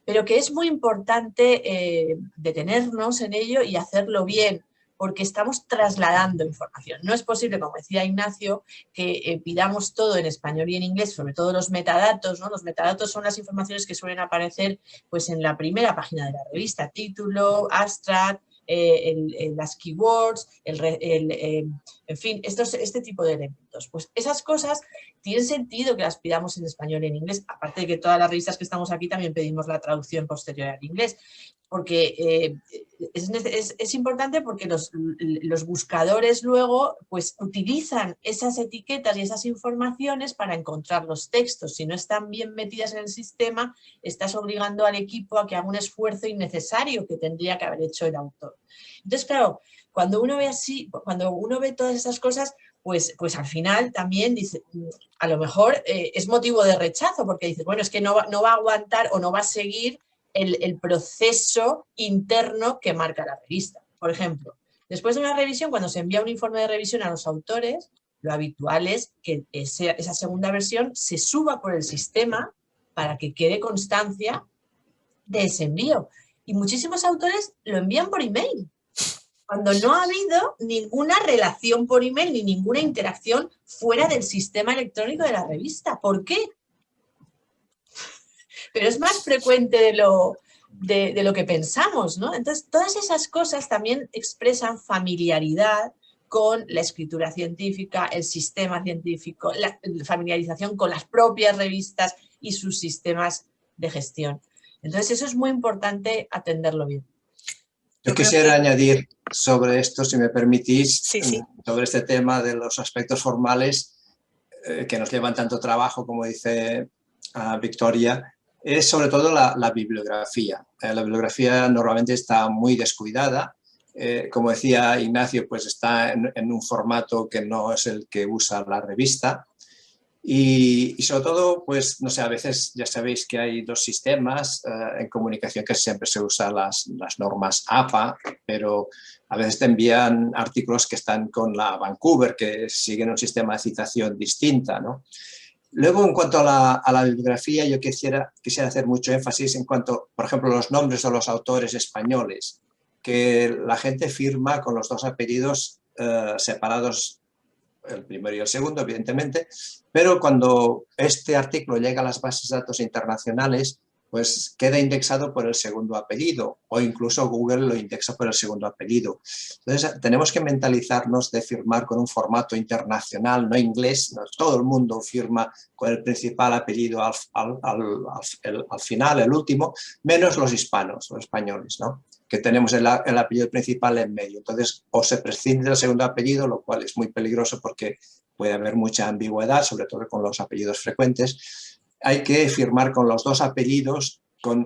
pero que es muy importante detenernos en ello y hacerlo bien, porque estamos trasladando información. No es posible, como decía Ignacio, que pidamos todo en español y en inglés, sobre todo los metadatos, ¿no? Los metadatos son las informaciones que suelen aparecer pues, en la primera página de la revista, título, abstract, las keywords, en fin, este tipo de elementos. Pues esas cosas tienen sentido que las pidamos en español y en inglés, aparte de que todas las revistas que estamos aquí también pedimos la traducción posterior al inglés, porque es importante porque los buscadores luego pues, utilizan esas etiquetas y esas informaciones para encontrar los textos. Si no están bien metidas en el sistema, estás obligando al equipo a que haga un esfuerzo innecesario que tendría que haber hecho el autor. Entonces, claro, cuando uno ve así, cuando uno ve todas esas cosas, pues al final también dice, a lo mejor es motivo de rechazo, porque dice, bueno, es que no va a aguantar o no va a seguir el proceso interno que marca la revista. Por ejemplo, después de una revisión, cuando se envía un informe de revisión a los autores, lo habitual es que esa segunda versión se suba por el sistema para que quede constancia de ese envío. Y muchísimos autores lo envían por email, cuando no ha habido ninguna relación por email ni ninguna interacción fuera del sistema electrónico de la revista. ¿Por qué? Pero es más frecuente de lo que pensamos, ¿no? Entonces, todas esas cosas también expresan familiaridad con la escritura científica, el sistema científico, la familiarización con las propias revistas y sus sistemas de gestión. Entonces, eso es muy importante atenderlo bien. Yo quisiera añadir sobre esto, si me permitís, sí. sobre este tema de los aspectos formales que nos llevan tanto trabajo, como dice Victoria, es sobre todo la bibliografía. La bibliografía normalmente está muy descuidada. Como decía Ignacio, pues está en un formato que no es el que usa la revista. Y sobre todo, pues no sé, a veces ya sabéis que hay dos sistemas en comunicación que siempre se usan las normas APA, pero a veces te envían artículos que están con la Vancouver, que siguen un sistema de citación distinta, ¿no? Luego, en cuanto a la bibliografía, yo quisiera hacer mucho énfasis en cuanto, por ejemplo, los nombres de los autores españoles, que la gente firma con los dos apellidos separados, el primero y el segundo, evidentemente, pero cuando este artículo llega a las bases de datos internacionales, pues queda indexado por el segundo apellido, o incluso Google lo indexa por el segundo apellido. Entonces, tenemos que mentalizarnos de firmar con un formato internacional, no inglés. No, todo el mundo firma con el principal apellido al final, el último, menos los hispanos, los españoles, ¿no? Que tenemos el apellido principal en medio. Entonces, o se prescinde del segundo apellido, lo cual es muy peligroso porque puede haber mucha ambigüedad, sobre todo con los apellidos frecuentes. Hay que firmar con los dos apellidos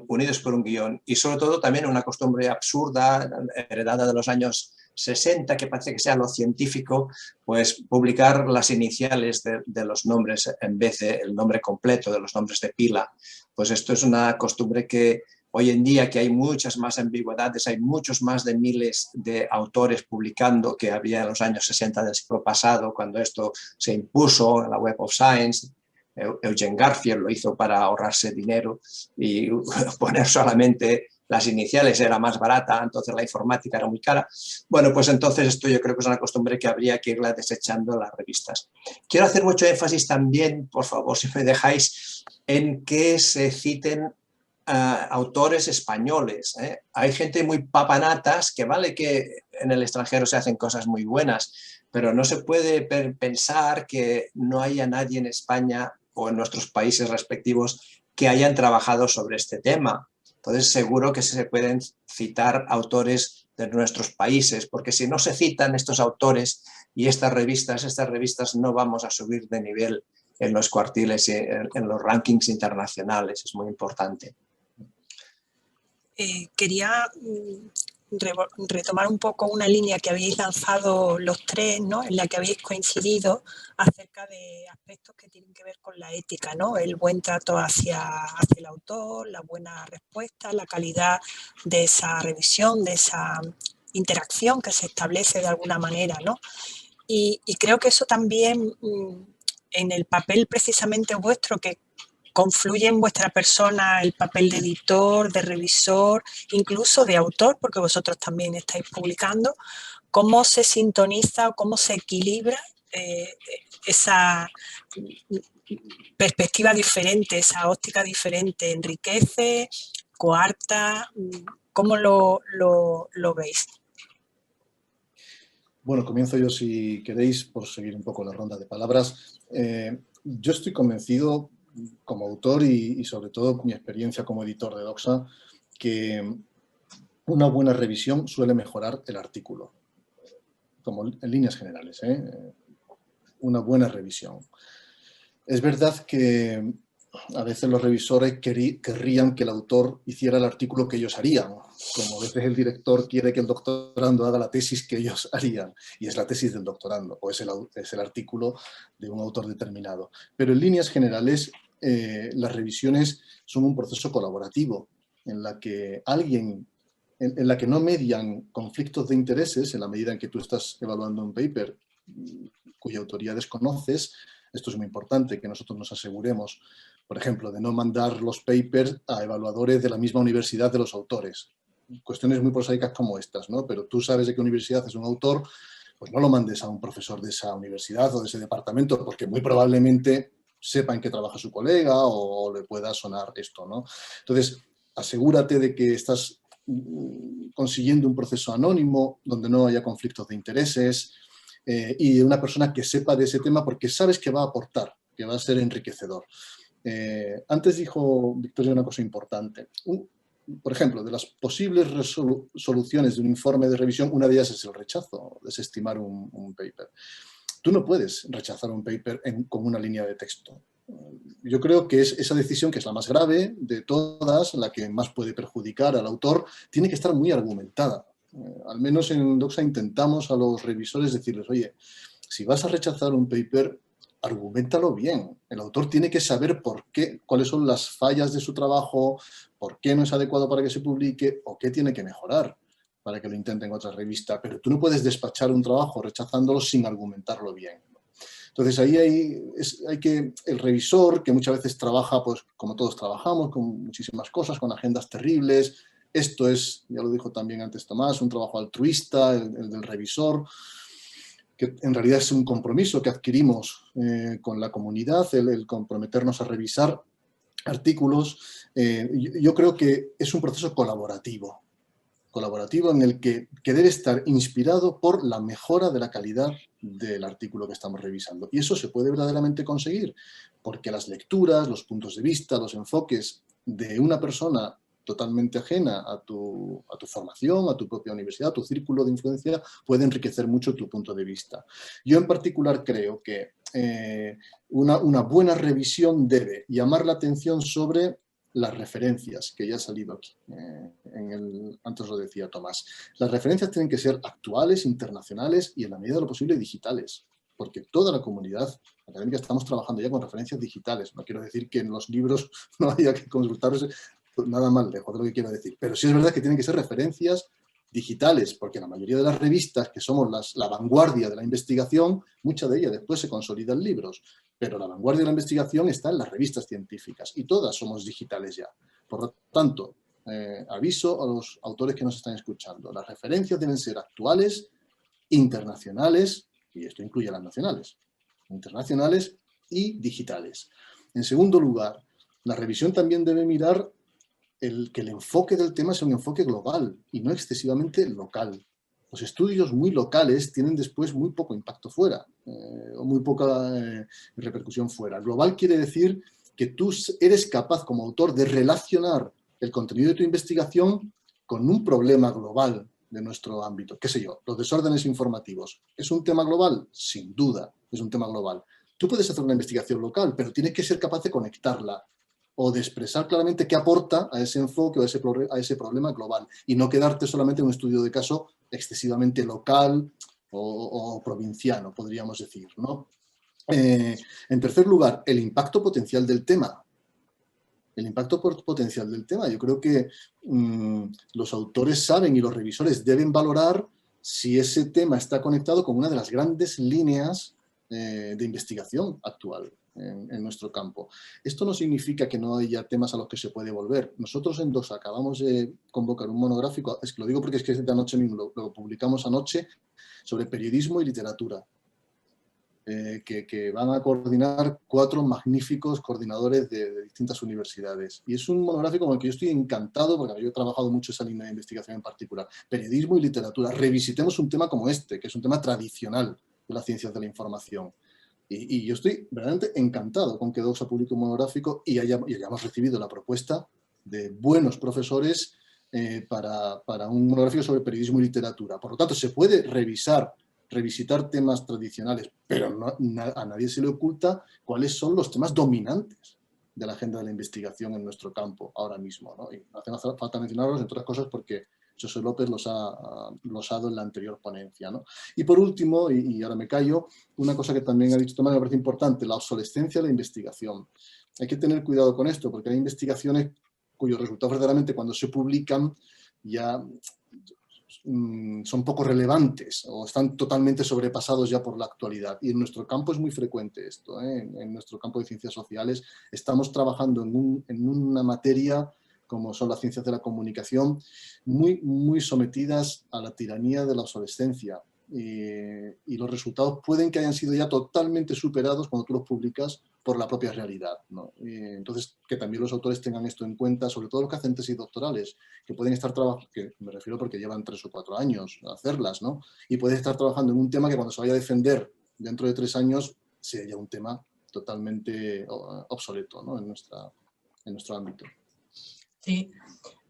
unidos por un guión. Y sobre todo también una costumbre absurda, heredada de los años 60, que parece que sea lo científico, pues publicar las iniciales de los nombres en vez del nombre completo, de los nombres de pila. Pues esto es una costumbre que hoy en día, que hay muchas más ambigüedades, hay muchos más de miles de autores publicando que había en los años 60 del siglo pasado, cuando esto se impuso en la Web of Science. Eugen Garfield lo hizo para ahorrarse dinero y poner solamente las iniciales era más barata, entonces la informática era muy cara. Bueno, pues entonces esto yo creo que es una costumbre que habría que irla desechando en las revistas. Quiero hacer mucho énfasis también, por favor, si me dejáis, en que se citen autores españoles. Hay gente muy papanatas que vale que en el extranjero se hacen cosas muy buenas, pero no se puede pensar que no haya nadie en España o en nuestros países respectivos que hayan trabajado sobre este tema. Entonces seguro que se pueden citar autores de nuestros países, porque si no se citan estos autores y estas revistas no vamos a subir de nivel en los cuartiles y en los rankings internacionales. Es muy importante. Quería retomar un poco una línea que habéis lanzado los tres, ¿no? En la que habéis coincidido acerca de aspectos que tienen que ver con la ética, ¿no? El buen trato hacia el autor, la buena respuesta, la calidad de esa revisión, de esa interacción que se establece de alguna manera, ¿no? Y creo que eso también en el papel precisamente vuestro, que confluye en vuestra persona el papel de editor, de revisor, incluso de autor, porque vosotros también estáis publicando, cómo se sintoniza o cómo se equilibra esa perspectiva diferente, esa óptica diferente, enriquece, coarta, ¿cómo lo veis? Bueno, comienzo yo si queréis, por seguir un poco la ronda de palabras. Yo estoy convencido, como autor y sobre todo mi experiencia como editor de Doxa, que una buena revisión suele mejorar el artículo, como en líneas generales, una buena revisión. Es verdad que a veces los revisores querrían que el autor hiciera el artículo que ellos harían, como a veces el director quiere que el doctorando haga la tesis que ellos harían, y es la tesis del doctorando, o es el artículo de un autor determinado. Pero en líneas generales, las revisiones son un proceso colaborativo, en la que en la que no median conflictos de intereses, en la medida en que tú estás evaluando un paper cuya autoría desconoces. Esto es muy importante, que nosotros nos aseguremos, por ejemplo, de no mandar los papers a evaluadores de la misma universidad de los autores. Cuestiones muy prosaicas como estas, ¿no? Pero tú sabes de qué universidad es un autor, pues no lo mandes a un profesor de esa universidad o de ese departamento, porque muy probablemente sepa en qué trabaja su colega o le pueda sonar esto, ¿no? Entonces, asegúrate de que estás consiguiendo un proceso anónimo donde no haya conflictos de intereses, y una persona que sepa de ese tema porque sabes que va a aportar, que va a ser enriquecedor. Antes dijo Victoria una cosa importante. Por ejemplo, de las posibles soluciones de un informe de revisión, una de ellas es el rechazo, desestimar un paper. Tú no puedes rechazar un paper con una línea de texto. Yo creo que esa decisión, que es la más grave de todas, la que más puede perjudicar al autor, tiene que estar muy argumentada. Al menos en Doxa intentamos a los revisores decirles, oye, si vas a rechazar un paper, arguméntalo bien. El autor tiene que saber por qué, cuáles son las fallas de su trabajo, por qué no es adecuado para que se publique o qué tiene que mejorar para que lo intente en otra revista. Pero tú no puedes despachar un trabajo rechazándolo sin argumentarlo bien. Entonces ahí hay que, el revisor, que muchas veces trabaja, pues como todos trabajamos, con muchísimas cosas, con agendas terribles. Esto es, ya lo dijo también antes Tomás, un trabajo altruista, el del revisor, que en realidad es un compromiso que adquirimos con la comunidad, el comprometernos a revisar artículos. Yo creo que es un proceso colaborativo en el que debe estar inspirado por la mejora de la calidad del artículo que estamos revisando. Y eso se puede verdaderamente conseguir porque las lecturas, los puntos de vista, los enfoques de una persona totalmente ajena a tu formación, a tu propia universidad, a tu círculo de influencia, puede enriquecer mucho tu punto de vista. Yo en particular creo que una buena revisión debe llamar la atención sobre las referencias, que ya ha salido aquí, antes lo decía Tomás. Las referencias tienen que ser actuales, internacionales y en la medida de lo posible digitales, porque toda la comunidad académica estamos trabajando ya con referencias digitales. No quiero decir que en los libros no haya que consultarse, nada más lejos de lo que quiero decir, pero sí es verdad que tienen que ser referencias digitales, porque la mayoría de las revistas, que somos la vanguardia de la investigación, mucha de ella después se consolida en libros, pero la vanguardia de la investigación está en las revistas científicas y todas somos digitales ya. Por lo tanto, aviso a los autores que nos están escuchando, las referencias deben ser actuales, internacionales, y esto incluye las nacionales, internacionales y digitales. En segundo lugar, la revisión también debe mirar que el enfoque del tema sea un enfoque global y no excesivamente local. Los estudios muy locales tienen después muy poco impacto fuera o muy poca repercusión fuera. Global quiere decir que tú eres capaz como autor de relacionar el contenido de tu investigación con un problema global de nuestro ámbito. ¿Qué sé yo? Los desórdenes informativos. ¿Es un tema global? Sin duda, es un tema global. Tú puedes hacer una investigación local, pero tienes que ser capaz de conectarla o de expresar claramente qué aporta a ese enfoque o a ese problema global y no quedarte solamente en un estudio de caso excesivamente local o provinciano, podríamos decir, ¿no? En tercer lugar, el impacto potencial del tema. El impacto potencial del tema. Yo creo que los autores saben y los revisores deben valorar si ese tema está conectado con una de las grandes líneas de investigación actual en nuestro campo. Esto no significa que no haya temas a los que se puede volver. Nosotros en DOSA acabamos de convocar un monográfico, es que lo digo porque es que de anoche mismo lo publicamos anoche, sobre periodismo y literatura. Que van a coordinar 4 magníficos coordinadores de distintas universidades. Y es un monográfico con el que yo estoy encantado, porque yo he trabajado mucho esa línea de investigación en particular. Periodismo y literatura. Revisitemos un tema como este, que es un tema tradicional de las ciencias de la información. Y yo estoy verdaderamente encantado con que DOSA publique un monográfico y hayamos recibido la propuesta de buenos profesores para un monográfico sobre periodismo y literatura. Por lo tanto, se puede revisitar temas tradicionales, pero a nadie se le oculta cuáles son los temas dominantes de la agenda de la investigación en nuestro campo ahora mismo, ¿no? Y no hace falta mencionarlos, entre otras cosas, porque José López los ha glosado en la anterior ponencia, ¿no? Y por último, y ahora me callo, una cosa que también ha dicho Tomás, me parece importante, la obsolescencia de la investigación. Hay que tener cuidado con esto, porque hay investigaciones cuyos resultados verdaderamente cuando se publican ya son poco relevantes o están totalmente sobrepasados ya por la actualidad. Y en nuestro campo es muy frecuente esto, ¿eh? En nuestro campo de ciencias sociales estamos trabajando en una materia como son las ciencias de la comunicación, muy sometidas a la tiranía de la obsolescencia. Y los resultados pueden que hayan sido ya totalmente superados cuando tú los publicas por la propia realidad, ¿no? Entonces, que también los autores tengan esto en cuenta, sobre todo los que hacen tesis doctorales, que pueden estar trabajando, que me refiero porque llevan 3 o 4 años a hacerlas, ¿no? Y pueden estar trabajando en un tema que cuando se vaya a defender dentro de 3 años sea ya un tema totalmente obsoleto, ¿no? en nuestro ámbito. Sí.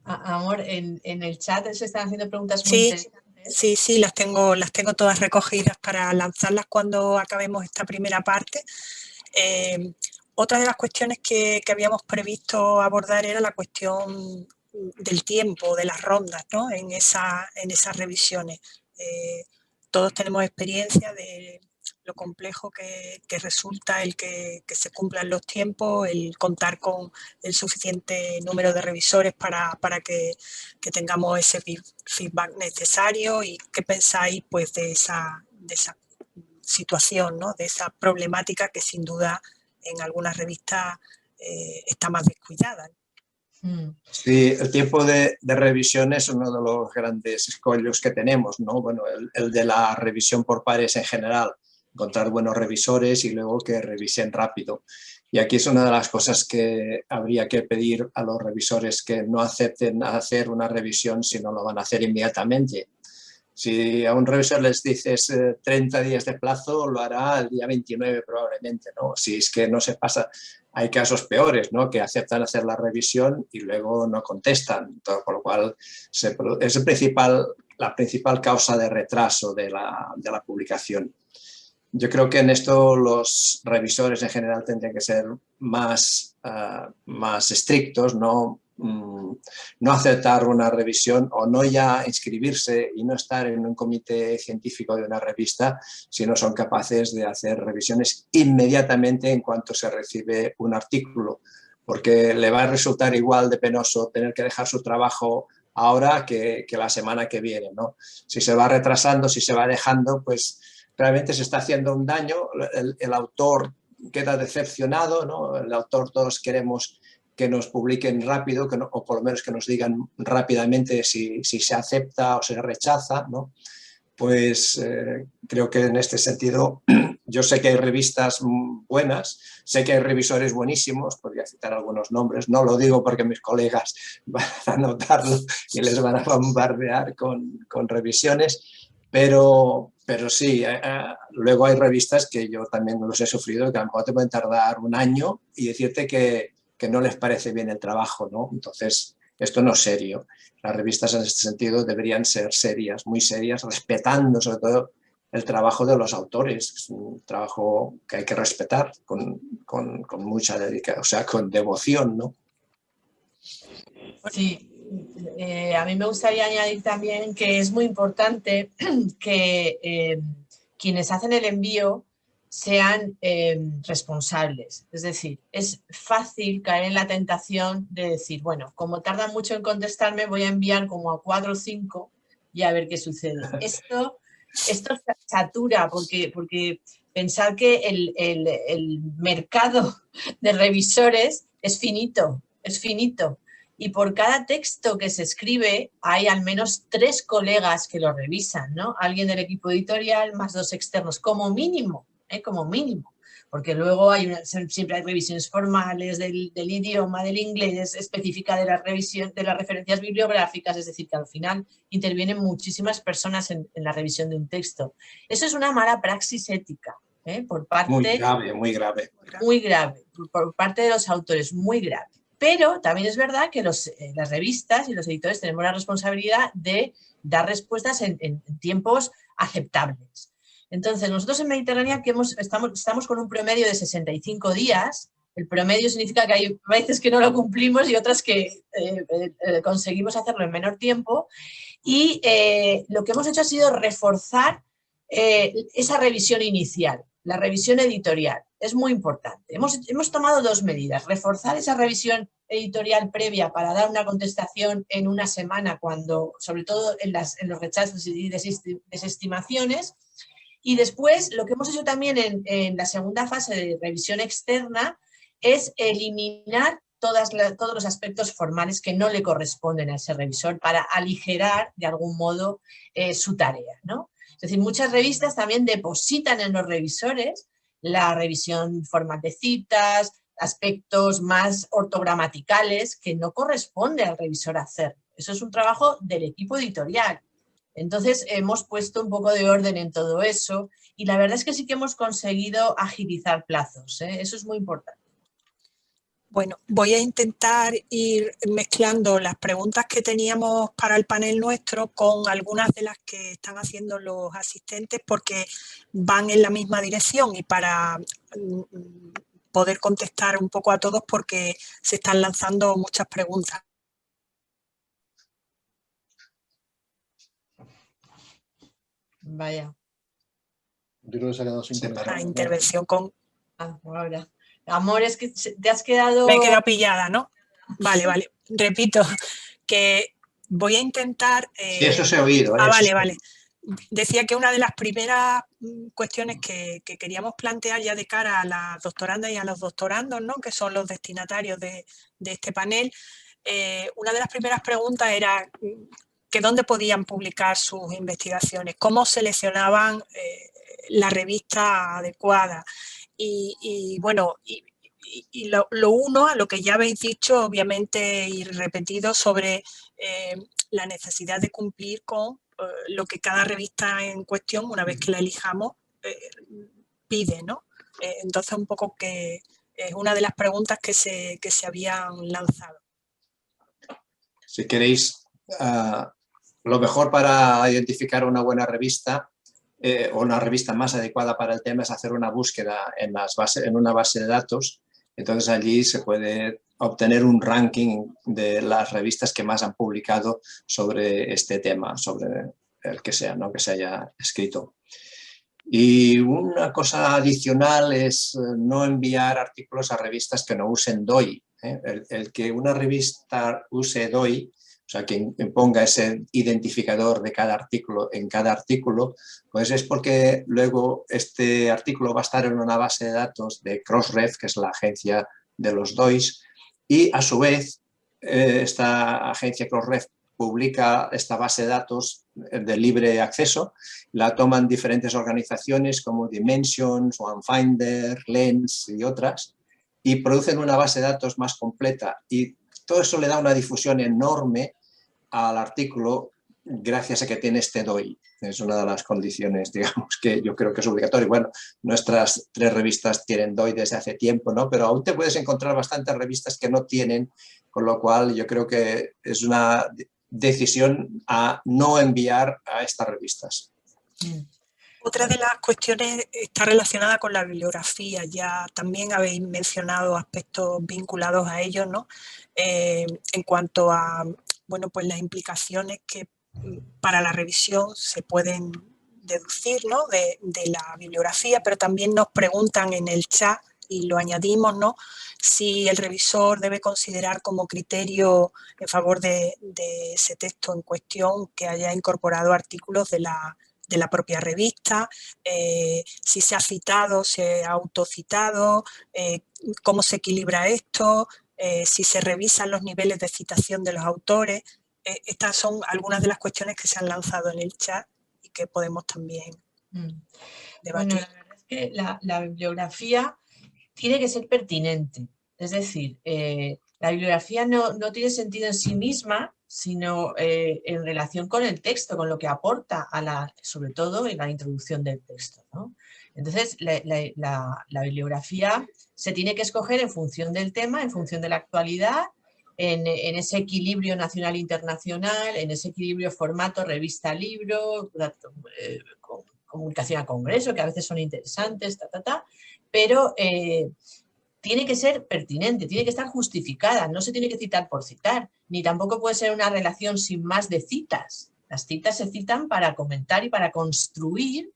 Amor, en el chat se están haciendo preguntas muy interesantes. Sí, las tengo todas recogidas para lanzarlas cuando acabemos esta primera parte. Otra de las cuestiones que habíamos previsto abordar era la cuestión del tiempo, de las rondas, ¿no? en esas revisiones. Todos tenemos experiencia de lo complejo que resulta el que se cumplan los tiempos, el contar con el suficiente número de revisores para que tengamos ese feedback necesario. ¿Y qué pensáis pues, de esa situación, ¿no? De esa problemática que sin duda en algunas revistas está más descuidada? Sí, el tiempo de revisión es uno de los grandes escollos que tenemos, ¿no? Bueno, el de la revisión por pares en general, encontrar buenos revisores y luego que revisen rápido. Y aquí es una de las cosas que habría que pedir a los revisores, que no acepten hacer una revisión si no lo van a hacer inmediatamente. Si a un revisor les dices 30 días de plazo, lo hará el día 29 probablemente, ¿no? Si es que no se pasa, hay casos peores, ¿no? Que aceptan hacer la revisión y luego no contestan, por lo cual es la principal causa de retraso de la publicación. Yo creo que en esto los revisores en general tendrían que ser más estrictos, no aceptar una revisión o no ya inscribirse y no estar en un comité científico de una revista si no son capaces de hacer revisiones inmediatamente en cuanto se recibe un artículo, porque le va a resultar igual de penoso tener que dejar su trabajo ahora que la semana que viene, ¿no? Si se va retrasando, si se va dejando, pues realmente se está haciendo un daño, el autor queda decepcionado, ¿no? El autor, todos queremos que nos publiquen rápido, o por lo menos que nos digan rápidamente si se acepta o se rechaza, ¿no? Pues creo que en este sentido yo sé que hay revistas buenas, sé que hay revisores buenísimos, podría citar algunos nombres, no lo digo porque mis colegas van a notarlo y les van a bombardear con revisiones, pero Pero sí, luego hay revistas que yo también los he sufrido, que a lo mejor te pueden tardar un año y decirte que no les parece bien el trabajo, ¿no? Entonces, esto no es serio. Las revistas en este sentido deberían ser serias, muy serias, respetando sobre todo el trabajo de los autores. Es un trabajo que hay que respetar con mucha dedicación, o sea, con devoción, ¿no? Sí, a mí me gustaría añadir también que es muy importante que quienes hacen el envío sean responsables. Es decir, es fácil caer en la tentación de decir, bueno, como tardan mucho en contestarme, voy a enviar como a 4 o 5 y a ver qué sucede. Esto satura porque pensar que el mercado de revisores es finito, es finito. Y por cada texto que se escribe hay al menos 3 colegas que lo revisan, ¿no? Alguien del equipo editorial más 2 externos, como mínimo, como mínimo. Porque luego siempre hay revisiones formales del idioma, del inglés, específica de la revisión, de las referencias bibliográficas, es decir, que al final intervienen muchísimas personas en la revisión de un texto. Eso es una mala praxis ética, por parte... Muy grave, muy grave. Muy grave, por parte de los autores, muy grave. Pero también es verdad que las revistas y los editores tenemos la responsabilidad de dar respuestas en tiempos aceptables. Entonces, nosotros en Mediterránea estamos con un promedio de 65 días. El promedio significa que hay veces que no lo cumplimos y otras que conseguimos hacerlo en menor tiempo. Y lo que hemos hecho ha sido reforzar esa revisión inicial, la revisión editorial. Es muy importante. Hemos tomado 2 medidas. Reforzar esa revisión editorial previa para dar una contestación en una semana, sobre todo en los rechazos y desestimaciones. Y después, lo que hemos hecho también en la segunda fase de revisión externa es eliminar todos los aspectos formales que no le corresponden a ese revisor para aligerar de algún modo su tarea, ¿no? Es decir, muchas revistas también depositan en los revisores la revisión formal de citas, aspectos más ortogramaticales que no corresponde al revisor hacer. Eso es un trabajo del equipo editorial. Entonces hemos puesto un poco de orden en todo eso y la verdad es que sí que hemos conseguido agilizar plazos, ¿eh? Eso es muy importante. Bueno, voy a intentar ir mezclando las preguntas que teníamos para el panel nuestro con algunas de las que están haciendo los asistentes porque van en la misma dirección y para poder contestar un poco a todos porque se están lanzando muchas preguntas. Vaya. Yo creo que se ha quedado sin conectar. La intervención con... ahora. Amor, es que te has quedado... Me he quedado pillada, ¿no? Vale. Repito, que voy a intentar... Sí, eso se ha oído. Vale. Decía que una de las primeras cuestiones que queríamos plantear ya de cara a las doctorandas y a los doctorandos, ¿no? Que son los destinatarios de este panel, una de las primeras preguntas era que dónde podían publicar sus investigaciones, cómo seleccionaban la revista adecuada. Y lo uno, a lo que ya habéis dicho, obviamente, y repetido sobre la necesidad de cumplir con lo que cada revista en cuestión, una vez que la elijamos, pide, ¿no? Entonces, un poco que es una de las preguntas que se habían lanzado. Si queréis, lo mejor para identificar una buena revista o una revista más adecuada para el tema es hacer una búsqueda en una base de datos. Entonces allí se puede obtener un ranking de las revistas que más han publicado sobre este tema, sobre el que sea, ¿no? Que se haya escrito. Y una cosa adicional es no enviar artículos a revistas que no usen DOI. El que una revista use DOI, o sea, que ponga ese identificador de cada artículo en cada artículo, pues es porque luego este artículo va a estar en una base de datos de Crossref, que es la agencia de los DOIs, y a su vez esta agencia Crossref publica esta base de datos de libre acceso, la toman diferentes organizaciones como Dimensions, OneFinder, Lens y otras, y producen una base de datos más completa y todo eso le da una difusión enorme al artículo gracias a que tienes te doy. Es una de las condiciones, digamos, que yo creo que es obligatorio. Bueno, nuestras 3 revistas tienen DOI desde hace tiempo, ¿no? Pero aún te puedes encontrar bastantes revistas que no tienen, con lo cual yo creo que es una decisión a no enviar a estas revistas. Otra de las cuestiones está relacionada con la bibliografía. Ya también habéis mencionado aspectos vinculados a ello, ¿no? En cuanto a, bueno, pues las implicaciones que para la revisión se pueden deducir, ¿no? de la bibliografía, pero también nos preguntan en el chat, y lo añadimos, ¿no? Si el revisor debe considerar como criterio en favor de ese texto en cuestión que haya incorporado artículos de la propia revista, si se ha citado, se ha autocitado, cómo se equilibra esto, si se revisan los niveles de citación de los autores. Estas son algunas de las cuestiones que se han lanzado en el chat y que podemos también debatir. Bueno, la verdad es que la bibliografía tiene que ser pertinente. Es decir, la bibliografía no tiene sentido en sí misma, sino en relación con el texto, con lo que aporta, sobre todo en la introducción del texto, ¿no? Entonces, la bibliografía se tiene que escoger en función del tema, en función de la actualidad, en ese equilibrio nacional-internacional, en ese equilibrio formato revista-libro, comunicación a congreso, que a veces son interesantes, pero tiene que ser pertinente, tiene que estar justificada, no se tiene que citar por citar, ni tampoco puede ser una relación sin más de citas. Las citas se citan para comentar y para construir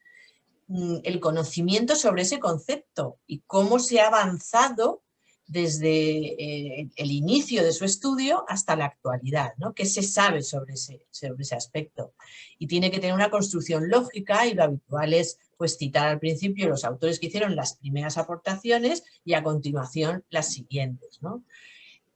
el conocimiento sobre ese concepto y cómo se ha avanzado desde el inicio de su estudio hasta la actualidad, ¿no? ¿Qué se sabe sobre ese aspecto? Y tiene que tener una construcción lógica, y lo habitual es pues citar al principio los autores que hicieron las primeras aportaciones y a continuación las siguientes, ¿no?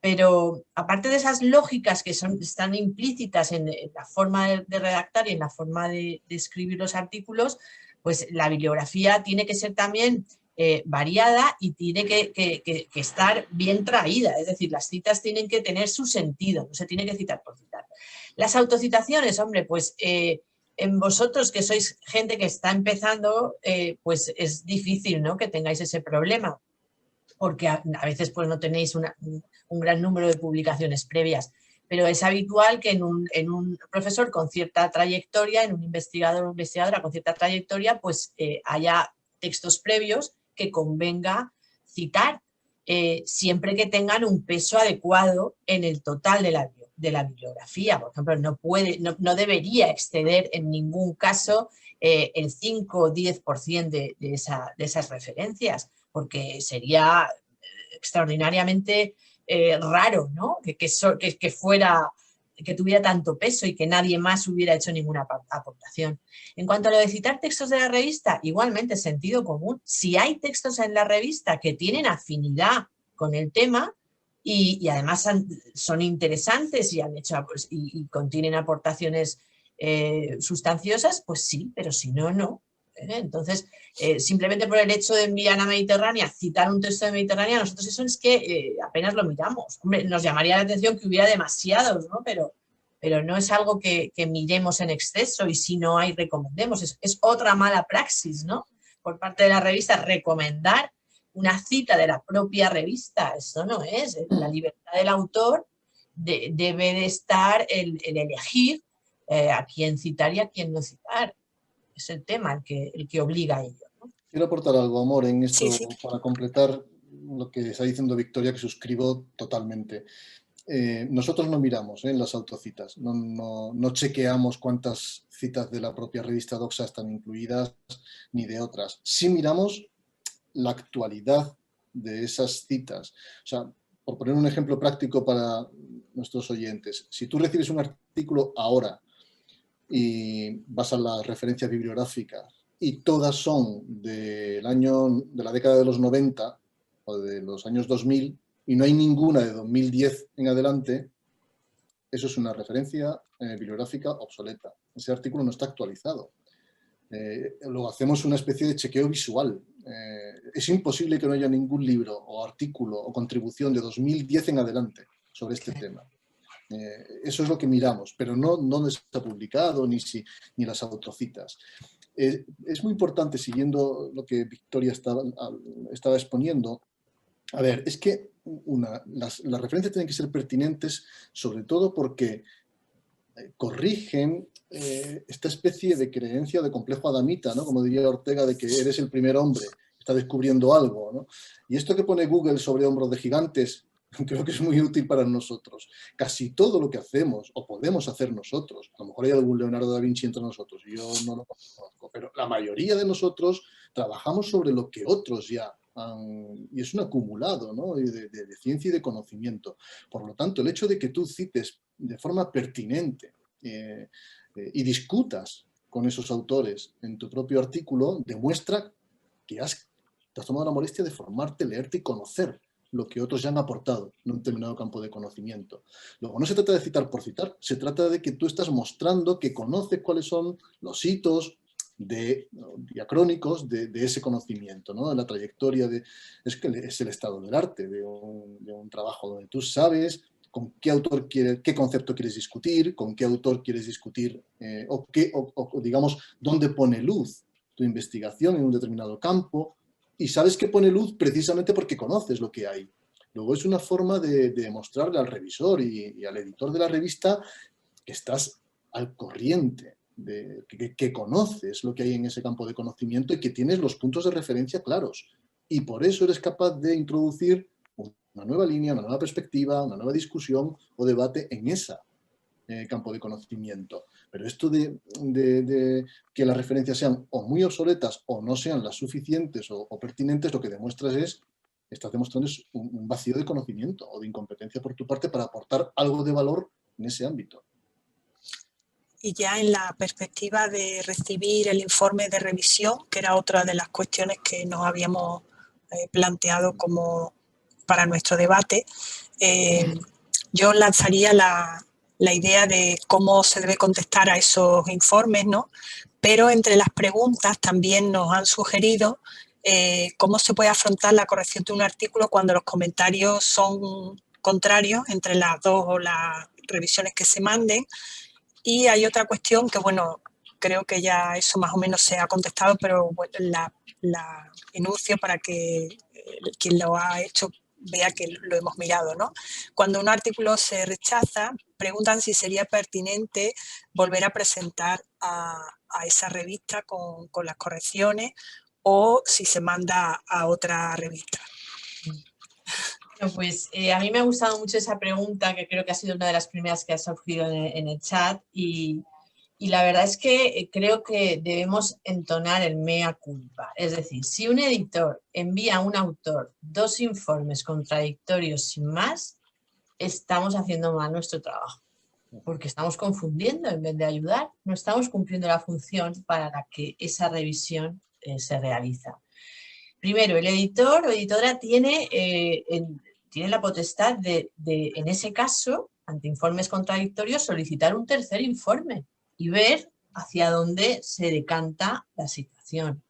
Pero aparte de esas lógicas que están implícitas en la forma de redactar y en la forma de escribir los artículos, pues la bibliografía tiene que ser también variada y tiene que estar bien traída. Es decir, las citas tienen que tener su sentido, no se tiene que citar por citar. Las autocitaciones, hombre, pues en vosotros que sois gente que está empezando, pues es difícil, ¿no?, que tengáis ese problema, porque a veces pues no tenéis un gran número de publicaciones previas, pero es habitual que en un profesor con cierta trayectoria, en un investigador o investigadora con cierta trayectoria, pues haya textos previos que convenga citar, siempre que tengan un peso adecuado en el total de la bibliografía. Por ejemplo, no debería exceder en ningún caso el 5 o 10% de esas referencias, porque sería extraordinariamente raro, ¿no?, que tuviera tanto peso y que nadie más hubiera hecho ninguna aportación. En cuanto a lo de citar textos de la revista, igualmente sentido común. Si hay textos en la revista que tienen afinidad con el tema y además son interesantes y han hecho y contienen aportaciones sustanciosas, pues sí, pero si no, no. Entonces, simplemente por el hecho de enviar a Mediterránea, citar un texto de Mediterránea, nosotros eso es que apenas lo miramos. Hombre, nos llamaría la atención que hubiera demasiados, ¿no?, pero no es algo que miremos en exceso, y si no hay, recomendemos. Es otra mala praxis, ¿no?, por parte de la revista, recomendar una cita de la propia revista. Eso no es. La libertad del autor debe de estar el elegir a quién citar y a quién no citar. Es el tema el que obliga a ello, ¿no? Quiero aportar algo, Amor, en esto, Sí. para completar lo que está diciendo Victoria, que suscribo totalmente. Nosotros no miramos las autocitas, no chequeamos cuántas citas de la propia revista Doxa están incluidas, ni de otras. Sí miramos la actualidad de esas citas. O sea, por poner un ejemplo práctico para nuestros oyentes, si tú recibes un artículo ahora y vas a las referencias bibliográficas y todas son de la década de los 90 o de los años 2000 y no hay ninguna de 2010 en adelante, eso es una referencia bibliográfica obsoleta. Ese artículo no está actualizado. Luego hacemos una especie de chequeo visual. Es imposible que no haya ningún libro o artículo o contribución de 2010 en adelante sobre este tema. Eso es lo que miramos, pero no dónde se ha publicado ni las autocitas. Es muy importante, siguiendo lo que Victoria estaba exponiendo. A ver, es que las referencias tienen que ser pertinentes, sobre todo porque corrigen esta especie de creencia de complejo adamita, ¿no? Como diría Ortega, de que eres el primer hombre, está descubriendo algo, ¿no? Y esto que pone Google sobre hombros de gigantes, creo que es muy útil para nosotros. Casi todo lo que hacemos o podemos hacer nosotros, a lo mejor hay algún Leonardo da Vinci entre nosotros, yo no lo conozco, pero la mayoría de nosotros trabajamos sobre lo que otros ya han, y es un acumulado, ¿no? de ciencia y de conocimiento. Por lo tanto, el hecho de que tú cites de forma pertinente y discutas con esos autores en tu propio artículo demuestra que te has tomado la molestia de formarte, leerte y conocer lo que otros ya han aportado en un determinado campo de conocimiento. Luego, no se trata de citar por citar, se trata de que tú estás mostrando que conoces cuáles son los hitos diacrónicos de ese conocimiento, ¿no? De la trayectoria, es el estado del arte, de un trabajo donde tú sabes con qué autor qué concepto quieres discutir, con qué autor quieres discutir, o digamos, dónde pone luz tu investigación en un determinado campo, y sabes que pone luz precisamente porque conoces lo que hay. Luego es una forma de demostrarle al revisor y al editor de la revista que estás al corriente, que conoces lo que hay en ese campo de conocimiento y que tienes los puntos de referencia claros. Y por eso eres capaz de introducir una nueva línea, una nueva perspectiva, una nueva discusión o debate en ese campo de conocimiento. Pero esto de que las referencias sean o muy obsoletas o no sean las suficientes o pertinentes, lo que estás demostrando es un vacío de conocimiento o de incompetencia por tu parte para aportar algo de valor en ese ámbito. Y ya en la perspectiva de recibir el informe de revisión, que era otra de las cuestiones que nos habíamos planteado como para nuestro debate, yo lanzaría la idea de cómo se debe contestar a esos informes, ¿no? Pero entre las preguntas también nos han sugerido cómo se puede afrontar la corrección de un artículo cuando los comentarios son contrarios entre las dos o las revisiones que se manden. Y hay otra cuestión que, bueno, creo que ya eso más o menos se ha contestado, pero bueno, la enuncio para que quien lo ha hecho vea que lo hemos mirado, ¿no? Cuando un artículo se rechaza, preguntan si sería pertinente volver a presentar a esa revista con las correcciones o si se manda a otra revista. Bueno, pues a mí me ha gustado mucho esa pregunta, que creo que ha sido una de las primeras que ha surgido en el chat, y la verdad es que creo que debemos entonar el mea culpa. Es decir, si un editor envía a un autor 2 informes contradictorios sin más, estamos haciendo mal nuestro trabajo, porque estamos confundiendo en vez de ayudar, no estamos cumpliendo la función para la que esa revisión se realiza. Primero, el editor o editora tiene la potestad de, en ese caso, ante informes contradictorios, solicitar un tercer informe y ver hacia dónde se decanta la situación.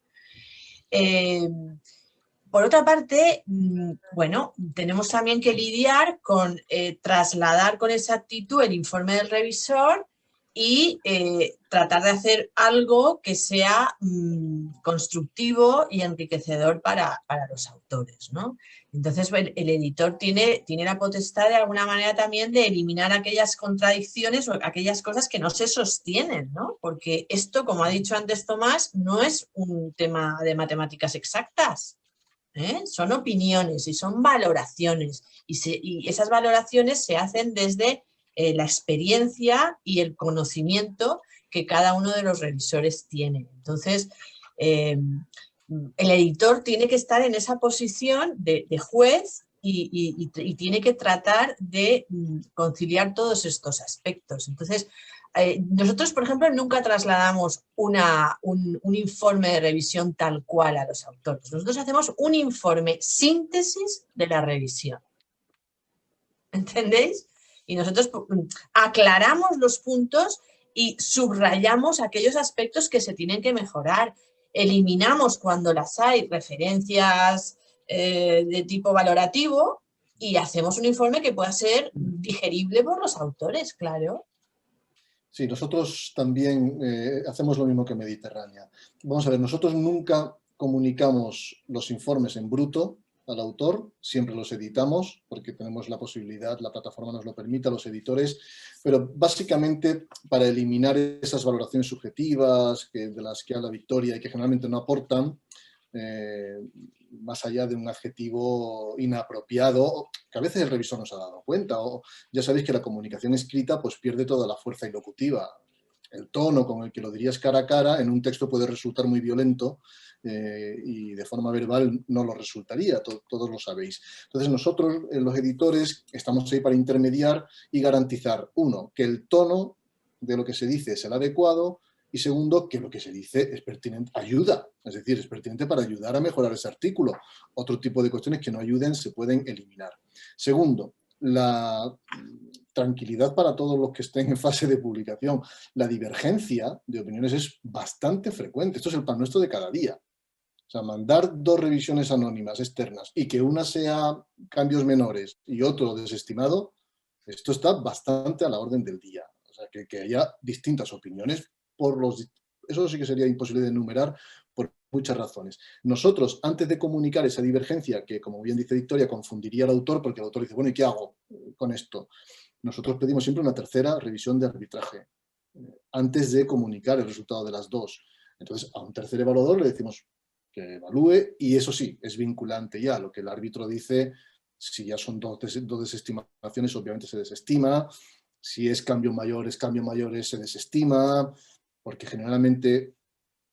Por otra parte, bueno, tenemos también que lidiar con trasladar con exactitud el informe del revisor y tratar de hacer algo que sea constructivo y enriquecedor para los autores, ¿no? Entonces, el editor tiene la potestad de alguna manera también de eliminar aquellas contradicciones o aquellas cosas que no se sostienen, ¿no? Porque esto, como ha dicho antes Tomás, no es un tema de matemáticas exactas, ¿eh? Son opiniones y son valoraciones. Y esas valoraciones se hacen desde la experiencia y el conocimiento que cada uno de los revisores tiene. Entonces, el editor tiene que estar en esa posición de juez y tiene que tratar de conciliar todos estos aspectos. Entonces, nosotros, por ejemplo, nunca trasladamos un informe de revisión tal cual a los autores. Nosotros hacemos un informe síntesis de la revisión. ¿Entendéis? Y nosotros aclaramos los puntos y subrayamos aquellos aspectos que se tienen que mejorar. Eliminamos cuando las hay referencias de tipo valorativo y hacemos un informe que pueda ser digerible por los autores, claro. Sí, nosotros también hacemos lo mismo que Mediterránea. Vamos a ver, nosotros nunca comunicamos los informes en bruto al autor, siempre los editamos porque tenemos la posibilidad, la plataforma nos lo permite a los editores, pero básicamente para eliminar esas valoraciones subjetivas de las que habla Victoria y que generalmente no aportan, más allá de un adjetivo inapropiado, que a veces el revisor no se ha dado cuenta, o ya sabéis que la comunicación escrita pues pierde toda la fuerza ilocutiva. El tono con el que lo dirías cara a cara en un texto puede resultar muy violento y de forma verbal no lo resultaría, todos lo sabéis. Entonces nosotros, los editores, estamos ahí para intermediar y garantizar, uno, que el tono de lo que se dice es el adecuado, y segundo, que lo que se dice es pertinente, ayuda, es decir, es pertinente para ayudar a mejorar ese artículo. Otro tipo de cuestiones que no ayuden se pueden eliminar. Segundo, la tranquilidad para todos los que estén en fase de publicación. La divergencia de opiniones es bastante frecuente. Esto es el pan nuestro de cada día. O sea, mandar 2 revisiones anónimas externas y que una sea cambios menores y otro desestimado, esto está bastante a la orden del día. O sea, que haya distintas opiniones. Eso sí que sería imposible de enumerar por muchas razones. Nosotros, antes de comunicar esa divergencia, que como bien dice Victoria, confundiría al autor, porque el autor dice, bueno, ¿y qué hago con esto? Nosotros pedimos siempre una tercera revisión de arbitraje, antes de comunicar el resultado de las 2. Entonces, a un tercer evaluador le decimos que evalúe, y eso sí, es vinculante ya. Lo que el árbitro dice, si ya son 2 desestimaciones, obviamente se desestima. Si es cambios mayores, se desestima, porque generalmente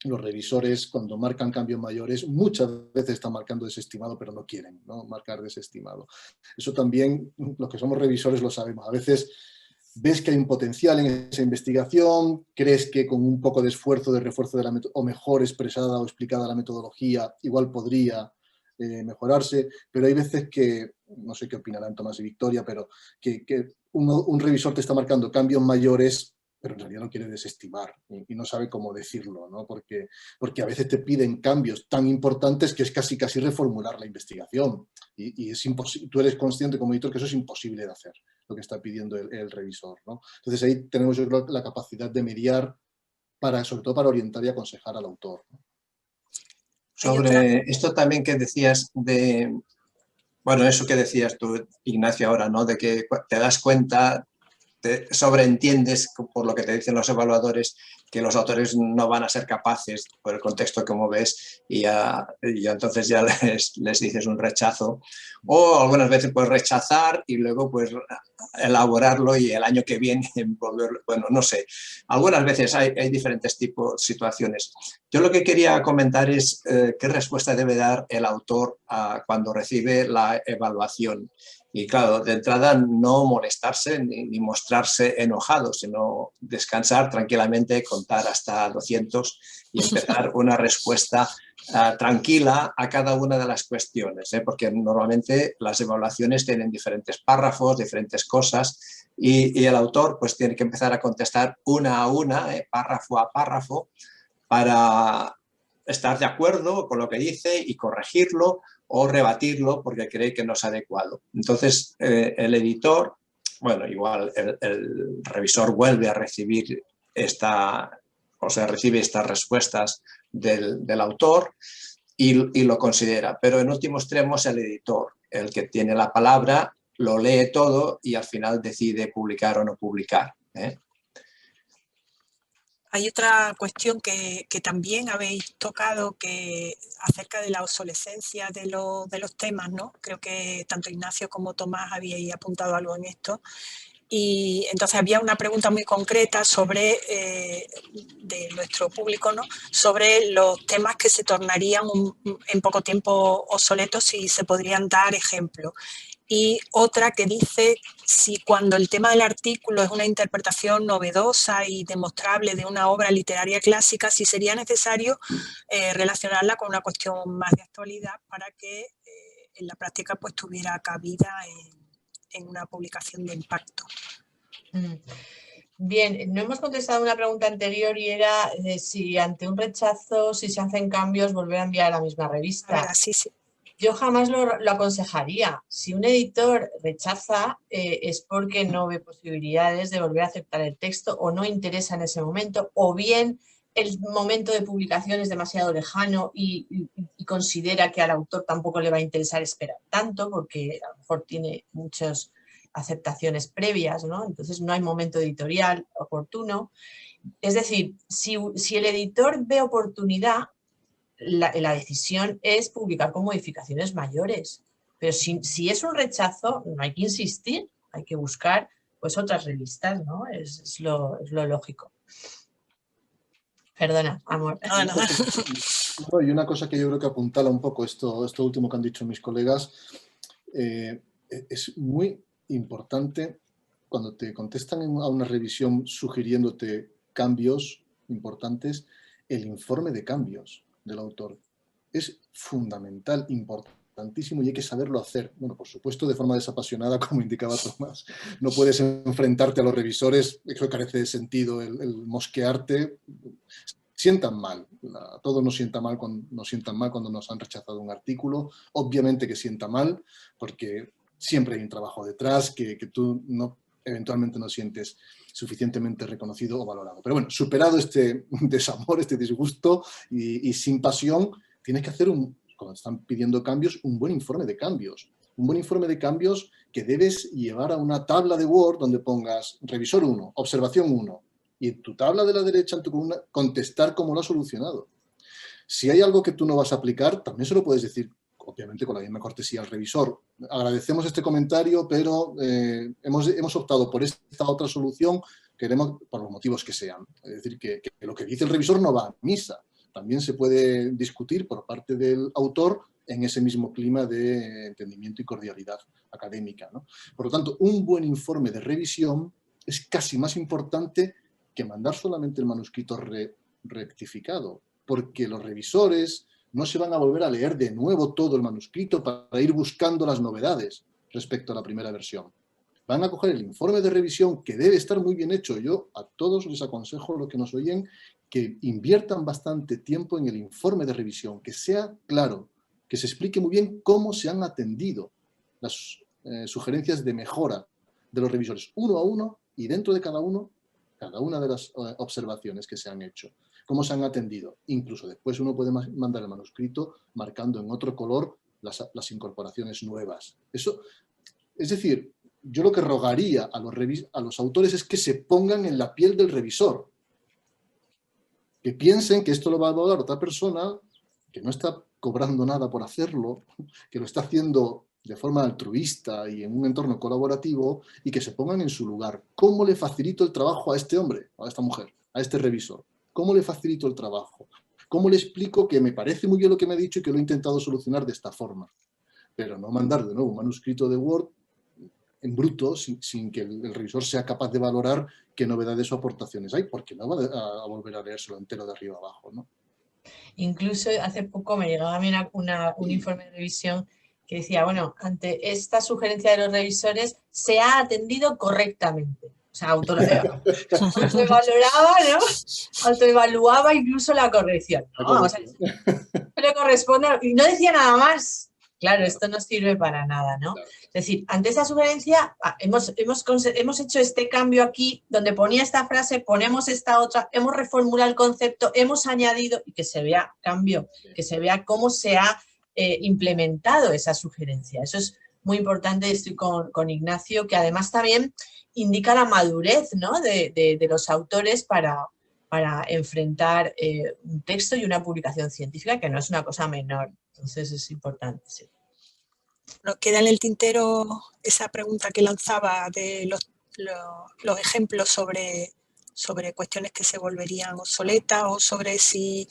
los revisores, cuando marcan cambios mayores, muchas veces están marcando desestimado, pero no quieren, ¿no?, marcar desestimado. Eso también, los que somos revisores lo sabemos. A veces ves que hay un potencial en esa investigación, crees que con un poco de esfuerzo, de refuerzo de la o mejor expresada o explicada la metodología, igual podría mejorarse, pero hay veces que, no sé qué opinarán Tomás y Victoria, pero que un revisor te está marcando cambios mayores, pero en realidad no quiere desestimar y no sabe cómo decirlo, ¿no? Porque a veces te piden cambios tan importantes que es casi reformular la investigación y es imposible. Tú eres consciente como editor que eso es imposible de hacer, lo que está pidiendo el revisor, ¿no? Entonces ahí tenemos, yo creo, la capacidad de mediar, sobre todo para orientar y aconsejar al autor, ¿no? Sobre esto también que decías de, bueno, eso que decías tú, Ignacio, ahora, ¿no? De que te das cuenta, te sobreentiendes por lo que te dicen los evaluadores que los autores no van a ser capaces por el contexto como ves y entonces ya les dices un rechazo, o algunas veces puedes rechazar y luego pues elaborarlo y el año que viene volverlo, bueno, no sé, algunas veces hay diferentes tipos de situaciones. Yo lo que quería comentar es qué respuesta debe dar el autor cuando recibe la evaluación. Y claro, de entrada no molestarse ni mostrarse enojado, sino descansar tranquilamente, contar hasta 200 y empezar una respuesta tranquila a cada una de las cuestiones, porque normalmente las evaluaciones tienen diferentes párrafos, diferentes cosas y el autor pues tiene que empezar a contestar una a una, párrafo a párrafo, para estar de acuerdo con lo que dice y corregirlo o rebatirlo porque cree que no es adecuado. Entonces, el editor, bueno, igual el revisor vuelve a recibir recibe estas respuestas del autor y lo considera. Pero en último extremo es el editor, el que tiene la palabra, lo lee todo y al final decide publicar o no publicar, ¿eh? Hay otra cuestión que también habéis tocado, acerca de la obsolescencia de los temas, ¿no? Creo que tanto Ignacio como Tomás habíais apuntado algo en esto. Y entonces había una pregunta muy concreta sobre, de nuestro público, ¿no?, sobre los temas que se tornarían en poco tiempo obsoletos, y se podrían dar ejemplos. Y otra que dice si cuando el tema del artículo es una interpretación novedosa y demostrable de una obra literaria clásica, si sería necesario relacionarla con una cuestión más de actualidad para que en la práctica pues tuviera cabida en una publicación de impacto. Bien, no hemos contestado una pregunta anterior y era si ante un rechazo, si se hacen cambios, volver a enviar a la misma revista. A ver, sí. yo jamás lo aconsejaría. Si un editor rechaza es porque no ve posibilidades de volver a aceptar el texto o no interesa en ese momento, o bien el momento de publicación es demasiado lejano y considera que al autor tampoco le va a interesar esperar tanto porque a lo mejor tiene muchas aceptaciones previas, ¿no? Entonces no hay momento editorial oportuno. Es decir, si el editor ve oportunidad, la decisión es publicar con modificaciones mayores. Pero si es un rechazo, no hay que insistir, hay que buscar pues otras revistas, ¿no? Es lo lógico. Perdona, amor. Y una cosa que yo creo que apuntala un poco esto último que han dicho mis colegas, es muy importante cuando te contestan a una revisión sugiriéndote cambios importantes, el informe de cambios del autor. Es fundamental, importantísimo y hay que saberlo hacer. Bueno, por supuesto, de forma desapasionada, como indicaba Tomás. No puedes enfrentarte a los revisores, eso carece de sentido, el mosquearte. Sientan mal, a todos nos sientan mal cuando nos han rechazado un artículo. Obviamente que sienta mal, porque siempre hay un trabajo detrás que tú eventualmente no sientes suficientemente reconocido o valorado. Pero bueno, superado este desamor, este disgusto y sin pasión, tienes que hacer, cuando están pidiendo cambios, un buen informe de cambios. Un buen informe de cambios que debes llevar a una tabla de Word donde pongas revisor 1, observación 1, y en tu tabla de la derecha, en tu columna, contestar cómo lo has solucionado. Si hay algo que tú no vas a aplicar, también se lo puedes decir, obviamente con la misma cortesía al revisor. Agradecemos este comentario, pero hemos optado por esta otra solución, queremos por los motivos que sean. Es decir, que lo que dice el revisor no va a misa. También se puede discutir por parte del autor en ese mismo clima de entendimiento y cordialidad académica, ¿no? Por lo tanto, un buen informe de revisión es casi más importante que mandar solamente el manuscrito rectificado, porque los revisores no se van a volver a leer de nuevo todo el manuscrito para ir buscando las novedades respecto a la primera versión. Van a coger el informe de revisión, que debe estar muy bien hecho. Yo a todos les aconsejo, los que nos oyen, que inviertan bastante tiempo en el informe de revisión, que sea claro, que se explique muy bien cómo se han atendido las sugerencias de mejora de los revisores, uno a uno, y dentro de cada una de las observaciones que se han hecho, cómo se han atendido. Incluso después uno puede mandar el manuscrito marcando en otro color las incorporaciones nuevas. Eso, es decir, yo lo que rogaría a los autores es que se pongan en la piel del revisor, que piensen que esto lo va a valorar otra persona, que no está cobrando nada por hacerlo, que lo está haciendo de forma altruista y en un entorno colaborativo, y que se pongan en su lugar. ¿Cómo le facilito el trabajo a este hombre, a esta mujer, a este revisor? ¿Cómo le facilito el trabajo? ¿Cómo le explico que me parece muy bien lo que me ha dicho y que lo he intentado solucionar de esta forma? Pero no mandar de nuevo un manuscrito de Word en bruto sin que el revisor sea capaz de valorar qué novedades o aportaciones hay, porque no va a volver a leérselo entero de arriba abajo, ¿no? Incluso hace poco me llegaba a mí un informe de revisión que decía, bueno, ante esta sugerencia de los revisores se ha atendido correctamente. O sea, autoevaluaba, ¿no? Autoevaluaba incluso la corrección. ¿No? O sea, le corresponde, y no decía nada más. Claro, esto no sirve para nada, ¿no? Es decir, ante esa sugerencia hemos hecho este cambio aquí, donde ponía esta frase, ponemos esta otra, hemos reformulado el concepto, hemos añadido, y que se vea cambio, que se vea cómo se ha implementado esa sugerencia. Eso es muy importante. Estoy con Ignacio, que además también indica la madurez, ¿no?, de los autores para enfrentar un texto y una publicación científica, que no es una cosa menor. Entonces es importante, sí. Nos queda en el tintero esa pregunta que lanzaba de los ejemplos sobre cuestiones que se volverían obsoletas, o sobre si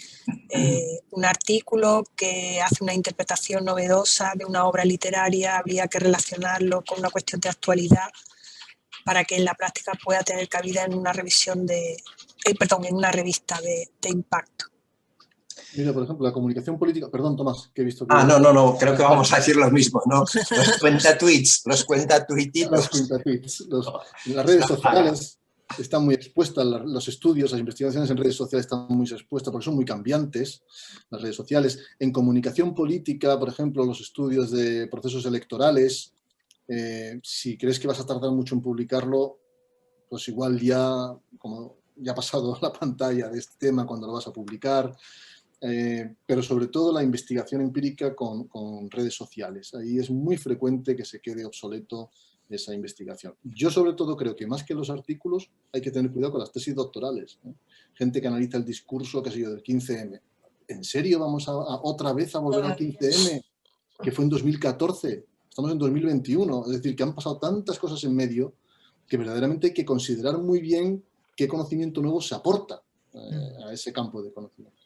un artículo que hace una interpretación novedosa de una obra literaria habría que relacionarlo con una cuestión de actualidad para que en la práctica pueda tener cabida en una revisión en una revista de impacto. Mira, por ejemplo, la comunicación política... Perdón, Tomás, que he visto que... No, creo que vamos a decir lo mismo, ¿no? Los cuentatweets, Los cuentatweets, las redes sociales, están muy expuestas, los estudios, las investigaciones en redes sociales están muy expuestas porque son muy cambiantes, las redes sociales. En comunicación política, por ejemplo, los estudios de procesos electorales, si crees que vas a tardar mucho en publicarlo, pues igual ya, como ya ha pasado la pantalla de este tema cuando lo vas a publicar, pero sobre todo la investigación empírica con redes sociales. Ahí es muy frecuente que se quede obsoleto esa investigación. Yo sobre todo creo que más que los artículos hay que tener cuidado con las tesis doctorales. Gente que analiza el discurso, qué sé yo, del 15M. ¿En serio vamos a otra vez a volver al 15M? Que fue en 2014. Estamos en 2021. Es decir, que han pasado tantas cosas en medio que verdaderamente hay que considerar muy bien qué conocimiento nuevo se aporta a ese campo de conocimiento.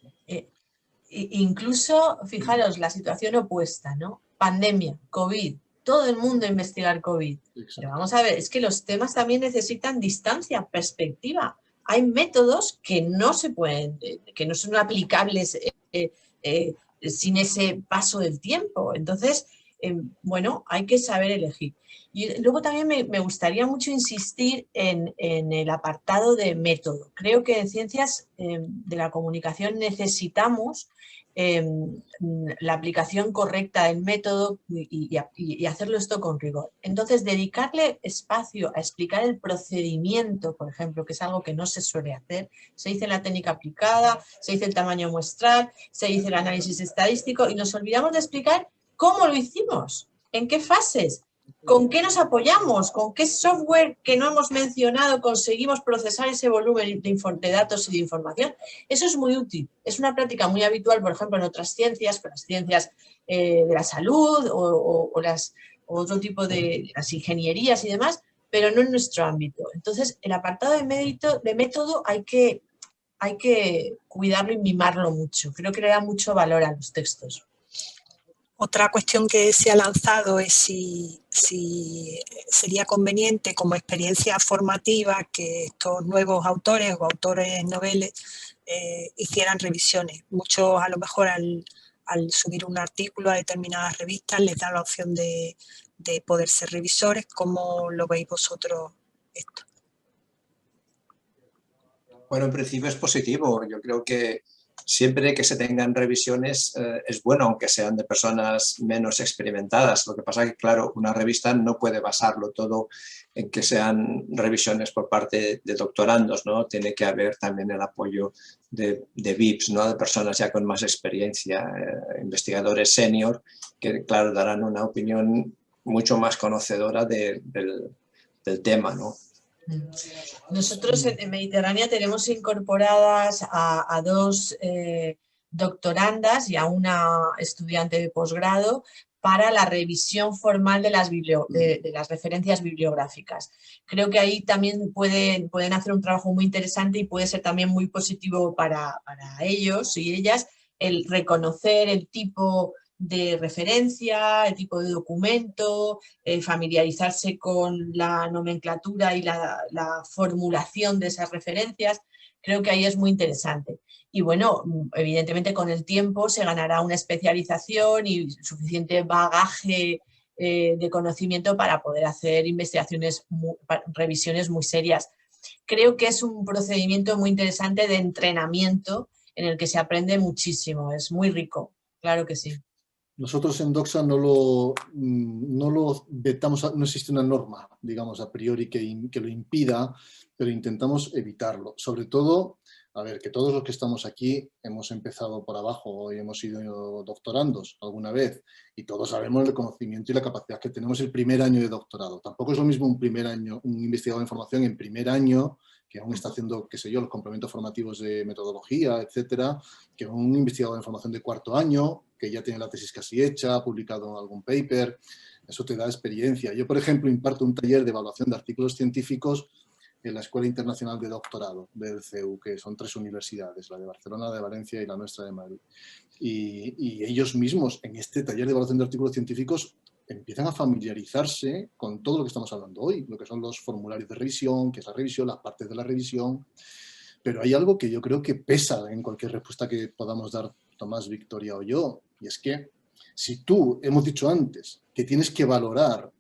Incluso, fijaros, la situación opuesta, ¿no? Pandemia, COVID, todo el mundo a investigar COVID. Exacto. Pero vamos a ver, es que los temas también necesitan distancia, perspectiva. Hay métodos que no se pueden, que no son aplicables sin ese paso del tiempo. Entonces, bueno, hay que saber elegir. Y luego también me gustaría mucho insistir en el apartado de método. Creo que en ciencias de la comunicación necesitamos la aplicación correcta del método y hacerlo esto con rigor. Entonces, dedicarle espacio a explicar el procedimiento, por ejemplo, que es algo que no se suele hacer. Se dice la técnica aplicada, se dice el tamaño muestral, se dice el análisis estadístico y nos olvidamos de explicar cómo lo hicimos, en qué fases, con qué nos apoyamos, con qué software que no hemos mencionado conseguimos procesar ese volumen de datos y de información. Eso es muy útil. Es una práctica muy habitual, por ejemplo, en otras ciencias, con las ciencias de la salud o otro tipo de las ingenierías y demás, pero no en nuestro ámbito. Entonces, el apartado de método hay que cuidarlo y mimarlo mucho. Creo que le da mucho valor a los textos. Otra cuestión que se ha lanzado es si sería conveniente como experiencia formativa que estos nuevos autores o autores noveles hicieran revisiones. Muchos a lo mejor al subir un artículo a determinadas revistas les da la opción de poder ser revisores. ¿Cómo lo veis vosotros esto? Bueno, en principio es positivo. Yo creo que siempre que se tengan revisiones es bueno, aunque sean de personas menos experimentadas. Lo que pasa es que, claro, una revista no puede basarlo todo en que sean revisiones por parte de doctorandos, ¿no? Tiene que haber también el apoyo de VIPs, ¿no? De personas ya con más experiencia, investigadores senior, que, claro, darán una opinión mucho más conocedora del tema, ¿no? Nosotros en Mediterránea tenemos incorporadas a dos doctorandas y a una estudiante de posgrado para la revisión formal de las referencias bibliográficas. Creo que ahí también pueden hacer un trabajo muy interesante y puede ser también muy positivo para ellos y ellas el reconocer el tipo de referencia, el tipo de documento, familiarizarse con la nomenclatura y la formulación de esas referencias. Creo que ahí es muy interesante. Y bueno, evidentemente con el tiempo se ganará una especialización y suficiente bagaje de conocimiento para poder hacer investigaciones, revisiones muy serias. Creo que es un procedimiento muy interesante de entrenamiento en el que se aprende muchísimo, es muy rico, claro que sí. Nosotros en Doxa no lo vetamos, no existe una norma, digamos, a priori que lo impida, pero intentamos evitarlo. Sobre todo, a ver, que todos los que estamos aquí hemos empezado por abajo y hemos sido doctorandos alguna vez y todos sabemos el conocimiento y la capacidad que tenemos el primer año de doctorado. Tampoco es lo mismo un investigador de información en primer año, que aún está haciendo, qué sé yo, los complementos formativos de metodología, etcétera, que un investigador de información de cuarto año, que ya tiene la tesis casi hecha, ha publicado algún paper. Eso te da experiencia. Yo, por ejemplo, imparto un taller de evaluación de artículos científicos en la Escuela Internacional de Doctorado del CEU, que son 3 universidades, la de Barcelona, la de Valencia y la nuestra de Madrid. Y ellos mismos, en este taller de evaluación de artículos científicos, empiezan a familiarizarse con todo lo que estamos hablando hoy, lo que son los formularios de revisión, qué es la revisión, las partes de la revisión. Pero hay algo que yo creo que pesa en cualquier respuesta que podamos dar Tomás, Victoria o yo, y es que si tú, hemos dicho antes, que tienes que valorar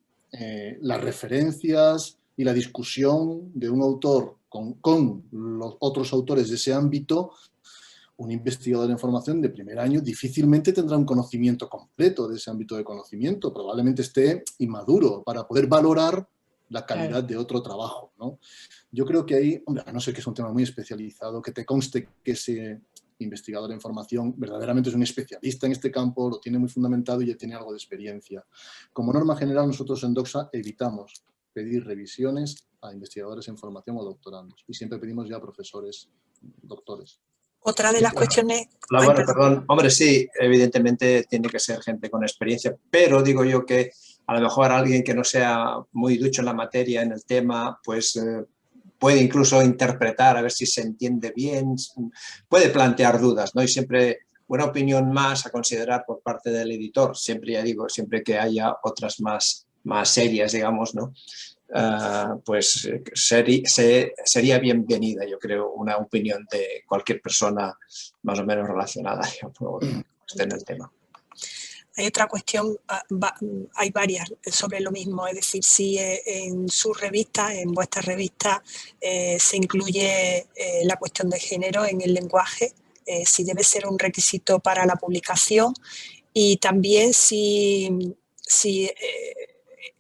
las referencias y la discusión de un autor con los otros autores de ese ámbito, un investigador de información de primer año difícilmente tendrá un conocimiento completo de ese ámbito de conocimiento, probablemente esté inmaduro para poder valorar la calidad de otro trabajo, ¿no? Yo creo que ahí, hombre, a no ser que es un tema muy especializado, que te conste que ese investigador de información verdaderamente es un especialista en este campo, lo tiene muy fundamentado y ya tiene algo de experiencia. Como norma general, nosotros en Doxa evitamos pedir revisiones a investigadores en formación o doctorandos, y siempre pedimos ya a profesores, doctores. Otra de las cuestiones... Perdón. Hombre, sí, evidentemente tiene que ser gente con experiencia, pero digo yo que a lo mejor alguien que no sea muy ducho en la materia, en el tema, pues puede incluso interpretar a ver si se entiende bien, puede plantear dudas, ¿no? Y siempre una opinión más a considerar por parte del editor, siempre, ya digo, siempre que haya otras más serias, digamos, ¿no? Pues sería bienvenida, yo creo, una opinión de cualquier persona más o menos relacionada, digamos, que esté en el tema. Hay otra cuestión, hay varias sobre lo mismo, es decir, si en su revista, en vuestra revista, se incluye la cuestión de género en el lenguaje, si debe ser un requisito para la publicación, y también si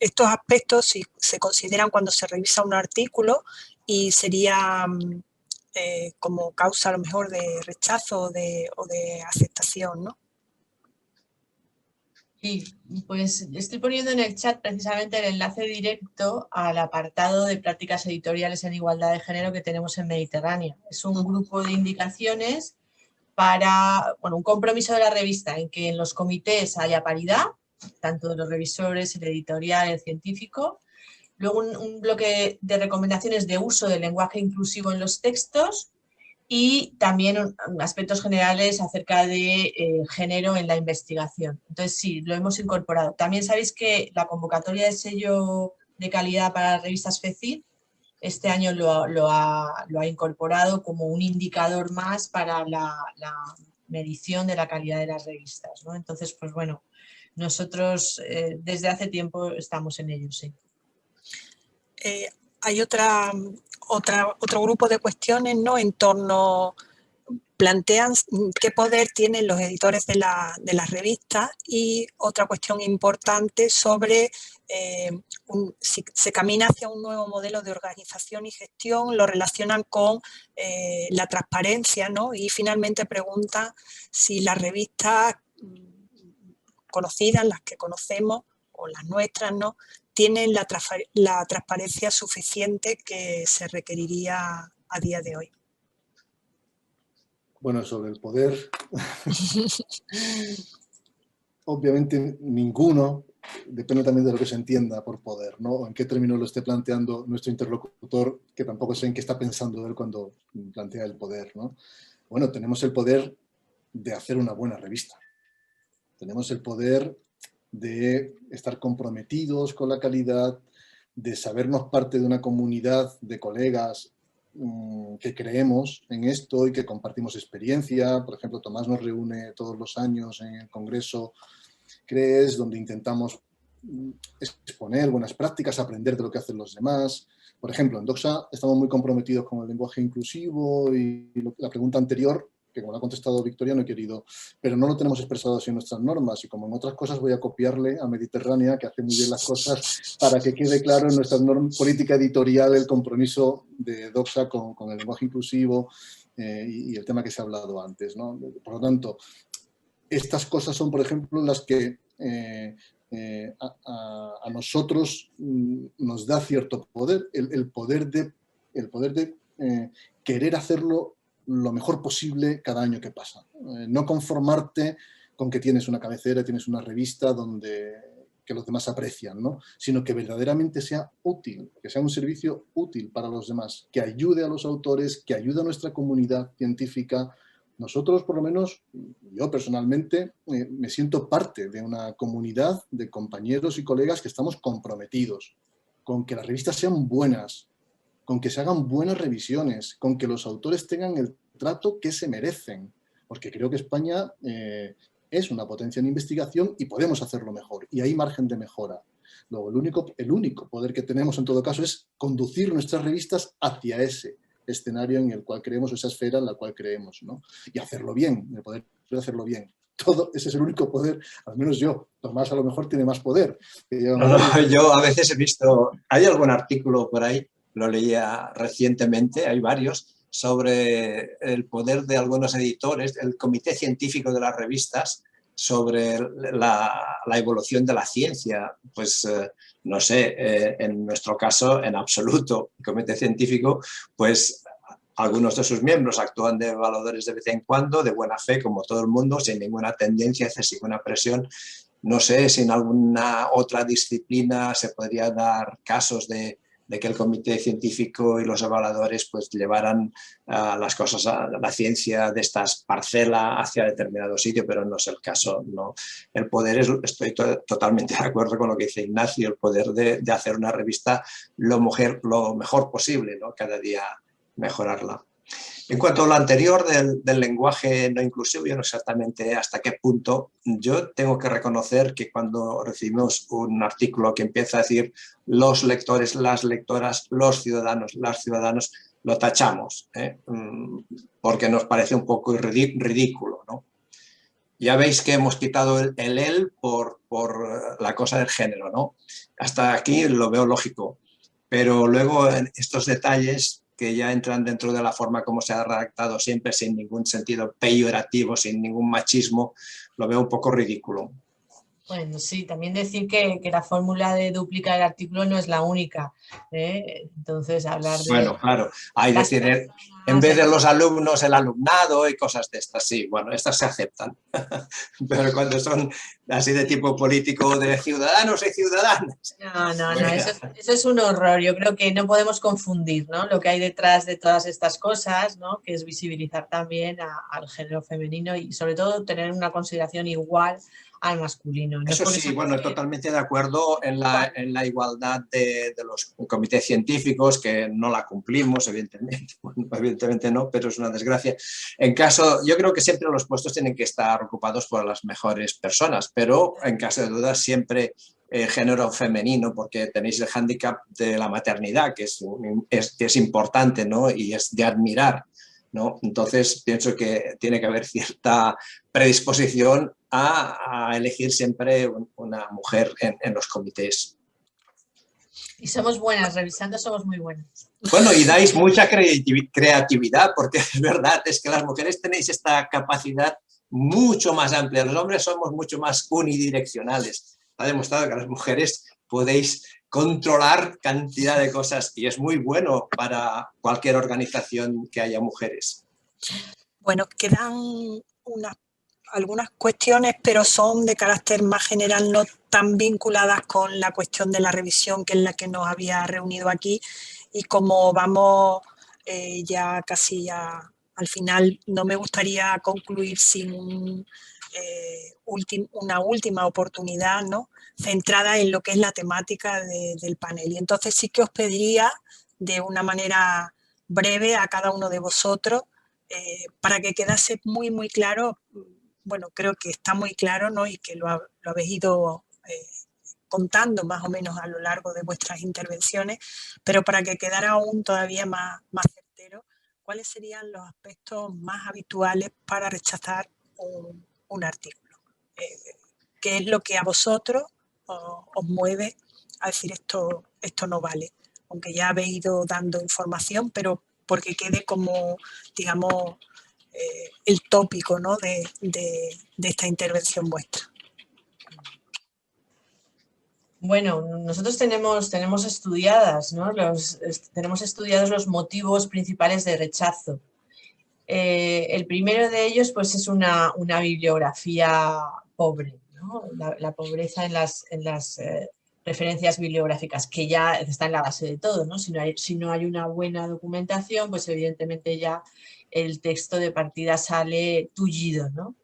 estos aspectos si se consideran cuando se revisa un artículo y sería como causa a lo mejor de rechazo o de aceptación, ¿no? Sí, pues estoy poniendo en el chat precisamente el enlace directo al apartado de prácticas editoriales en igualdad de género que tenemos en Mediterránea. Es un grupo de indicaciones para, bueno, un compromiso de la revista en que en los comités haya paridad, tanto de los revisores, el editorial, el científico. Luego un bloque de recomendaciones de uso del lenguaje inclusivo en los textos y también aspectos generales acerca de género en la investigación. Entonces sí, lo hemos incorporado. También sabéis que la convocatoria de sello de calidad para las revistas FECID este año lo ha incorporado como un indicador más para la medición de la calidad de las revistas, ¿no? Entonces, pues bueno, nosotros desde hace tiempo estamos en ello, sí. Hay otro grupo de cuestiones, ¿no? En torno, plantean qué poder tienen los editores de las revistas, y otra cuestión importante sobre si se camina hacia un nuevo modelo de organización y gestión, lo relacionan con la transparencia, ¿no? Y finalmente preguntan si las revistas conocidas, las que conocemos, o las nuestras, ¿no?, tienen la transparencia suficiente que se requeriría a día de hoy. Bueno, sobre el poder, obviamente ninguno, depende también de lo que se entienda por poder, ¿no? O en qué término lo esté planteando nuestro interlocutor, que tampoco sé en qué está pensando él cuando plantea el poder, ¿no? Bueno, tenemos el poder de hacer una buena revista. Tenemos el poder de estar comprometidos con la calidad, de sabernos parte de una comunidad de colegas que creemos en esto y que compartimos experiencia. Por ejemplo, Tomás nos reúne todos los años en el Congreso CREES, donde intentamos exponer buenas prácticas, aprender de lo que hacen los demás. Por ejemplo, en Doxa estamos muy comprometidos con el lenguaje inclusivo y la pregunta anterior, que como lo ha contestado Victoria, no he querido, pero no lo tenemos expresado así en nuestras normas, y como en otras cosas voy a copiarle a Mediterránea, que hace muy bien las cosas, para que quede claro en nuestra política editorial el compromiso de Doxa con el lenguaje inclusivo y el tema que se ha hablado antes, ¿no? Por lo tanto, estas cosas son, por ejemplo, las que a nosotros nos da cierto poder, el poder de querer hacerlo lo mejor posible cada año que pasa. No conformarte con que tienes una cabecera, tienes una revista que los demás aprecian, ¿no? Sino que verdaderamente sea útil, que sea un servicio útil para los demás, que ayude a los autores, que ayude a nuestra comunidad científica. Nosotros, por lo menos, yo personalmente, me siento parte de una comunidad de compañeros y colegas que estamos comprometidos con que las revistas sean buenas, con que se hagan buenas revisiones, con que los autores tengan el trato que se merecen, porque creo que España es una potencia en investigación y podemos hacerlo mejor, y hay margen de mejora. Luego, el único poder que tenemos en todo caso es conducir nuestras revistas hacia ese escenario en el cual creemos, esa esfera en la cual creemos, ¿no? Y hacerlo bien, el poder hacerlo bien. Todo, ese es el único poder, al menos yo. Tomás a lo mejor tiene más poder. Yo a veces he visto, hay algún artículo por ahí, lo leía recientemente, hay varios, sobre el poder de algunos editores, el comité científico de las revistas, sobre la evolución de la ciencia. Pues no sé, en nuestro caso, en absoluto, el comité científico, pues algunos de sus miembros actúan de evaluadores de vez en cuando, de buena fe, como todo el mundo, sin ninguna tendencia, sin ninguna presión. No sé si en alguna otra disciplina se podría dar casos de que el comité científico y los evaluadores pues llevaran las cosas, a la ciencia de estas parcelas hacia determinado sitio, pero no es el caso, ¿no? El poder estoy totalmente de acuerdo con lo que dice Ignacio, el poder de hacer una revista lo mejor posible, ¿no? Cada día mejorarla. En cuanto a lo anterior del lenguaje no inclusivo, yo no sé exactamente hasta qué punto. Yo tengo que reconocer que cuando recibimos un artículo que empieza a decir los lectores, las lectoras, los ciudadanos, las ciudadanas, lo tachamos, porque nos parece un poco ridículo, ¿no? Ya veis que hemos quitado el él por la cosa del género, ¿no? Hasta aquí lo veo lógico, pero luego en estos detalles que ya entran dentro de la forma como se ha redactado, siempre sin ningún sentido peyorativo, sin ningún machismo, lo veo un poco ridículo. Bueno, sí, también decir que la fórmula de duplicar el artículo no es la única, ¿eh? Entonces, hablar de... Bueno, claro, hay que decir, en vez de los alumnos, el alumnado y cosas de estas, sí, bueno, estas se aceptan. Pero cuando son así de tipo político, de ciudadanos y ciudadanas... No, eso es un horror. Yo creo que no podemos confundir, ¿no?, lo que hay detrás de todas estas cosas, ¿no?, que es visibilizar también al género femenino y sobre todo tener una consideración igual al masculino. No eso sí, bueno, totalmente de acuerdo en la igualdad de los comités científicos, que no la cumplimos, evidentemente. Bueno, evidentemente no, pero es una desgracia. Yo creo que siempre los puestos tienen que estar ocupados por las mejores personas, pero en caso de duda siempre género femenino, porque tenéis el hándicap de la maternidad, que es importante, ¿no?, y es de admirar, ¿no? Entonces pienso que tiene que haber cierta predisposición a elegir siempre una mujer en los comités. Y somos buenas, revisando somos muy buenas. Bueno, y dais mucha creatividad, porque es verdad, es que las mujeres tenéis esta capacidad mucho más amplia. Los hombres somos mucho más unidireccionales. Ha demostrado que las mujeres podéis controlar cantidad de cosas y es muy bueno para cualquier organización que haya mujeres. Bueno, quedan algunas cuestiones, pero son de carácter más general, no tan vinculadas con la cuestión de la revisión, que es la que nos había reunido aquí. Y como vamos ya casi al final, no me gustaría concluir sin una última oportunidad, ¿no?, centrada en lo que es la temática del panel. Y entonces sí que os pediría de una manera breve a cada uno de vosotros, para que quedase muy, muy claro. Bueno, creo que está muy claro, ¿no?, y que lo habéis ido contando más o menos a lo largo de vuestras intervenciones, pero para que quedara aún todavía más certero, ¿cuáles serían los aspectos más habituales para rechazar un artículo? ¿Qué es lo que a vosotros os mueve a decir esto no vale? Aunque ya habéis ido dando información, pero porque quede como, digamos, el tópico, ¿no?, de esta intervención vuestra. Bueno, nosotros tenemos estudiadas, ¿no?, tenemos estudiados los motivos principales de rechazo. El primero de ellos, pues, es una bibliografía pobre, ¿no?, la pobreza en las referencias bibliográficas, que ya está en la base de todo, ¿no? Si no hay una buena documentación, pues evidentemente ya el texto de partida sale tullido, ¿no?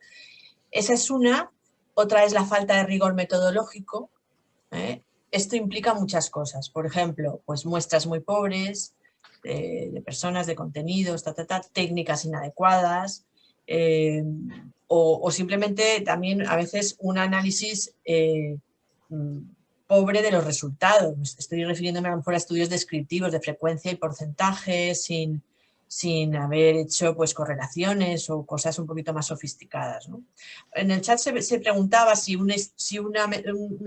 Esa es una. Otra es la falta de rigor metodológico. Esto implica muchas cosas. Por ejemplo, pues muestras muy pobres de personas, de contenidos, técnicas inadecuadas, o simplemente también a veces un análisis pobre de los resultados. Estoy refiriéndome a lo mejor a estudios descriptivos de frecuencia y porcentaje, sin sin haber hecho pues correlaciones o cosas un poquito más sofisticadas, ¿no? En el chat se preguntaba si un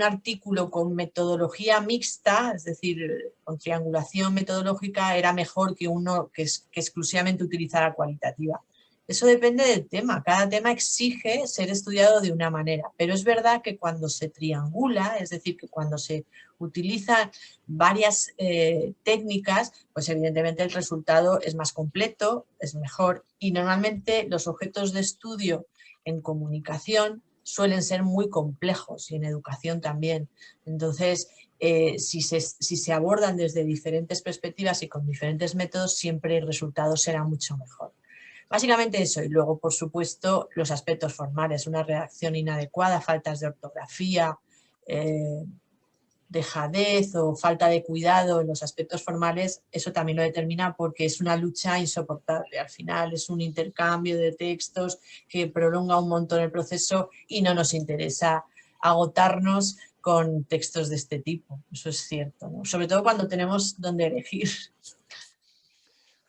artículo con metodología mixta, es decir, con triangulación metodológica, era mejor que uno que exclusivamente utilizara cualitativa. Eso depende del tema, cada tema exige ser estudiado de una manera, pero es verdad que cuando se triangula, es decir, que cuando se utilizan varias técnicas, pues evidentemente el resultado es más completo, es mejor, y normalmente los objetos de estudio en comunicación suelen ser muy complejos y en educación también. Entonces, si se abordan desde diferentes perspectivas y con diferentes métodos, siempre el resultado será mucho mejor. Básicamente eso, y luego, por supuesto, los aspectos formales, una redacción inadecuada, faltas de ortografía, dejadez o falta de cuidado en los aspectos formales, eso también lo determina porque es una lucha insoportable. Al final es un intercambio de textos que prolonga un montón el proceso y no nos interesa agotarnos con textos de este tipo. Eso es cierto, ¿no? Sobre todo cuando tenemos dónde elegir.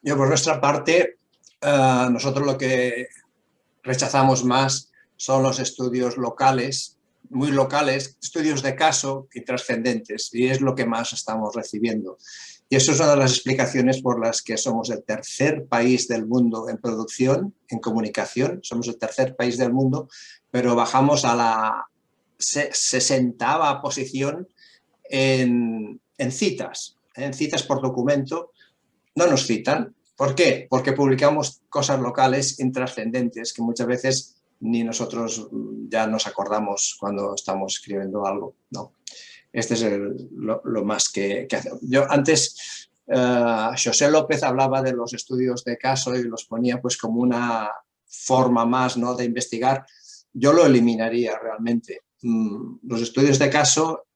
Yo, por nuestra parte, nosotros lo que rechazamos más son los estudios locales, muy locales, estudios de caso y trascendentes, y es lo que más estamos recibiendo. Y eso es una de las explicaciones por las que somos el tercer país del mundo en producción, en comunicación, somos el tercer país del mundo, pero bajamos a la 60ª posición en citas por documento. No nos citan. ¿Por qué? Porque publicamos cosas locales intrascendentes que muchas veces ni nosotros ya nos acordamos cuando estamos escribiendo algo, ¿no? Este es lo más que hacemos. Yo antes, José López hablaba de los estudios de caso y los ponía pues como una forma más, ¿no?, de investigar. Yo lo eliminaría realmente. Los estudios de caso,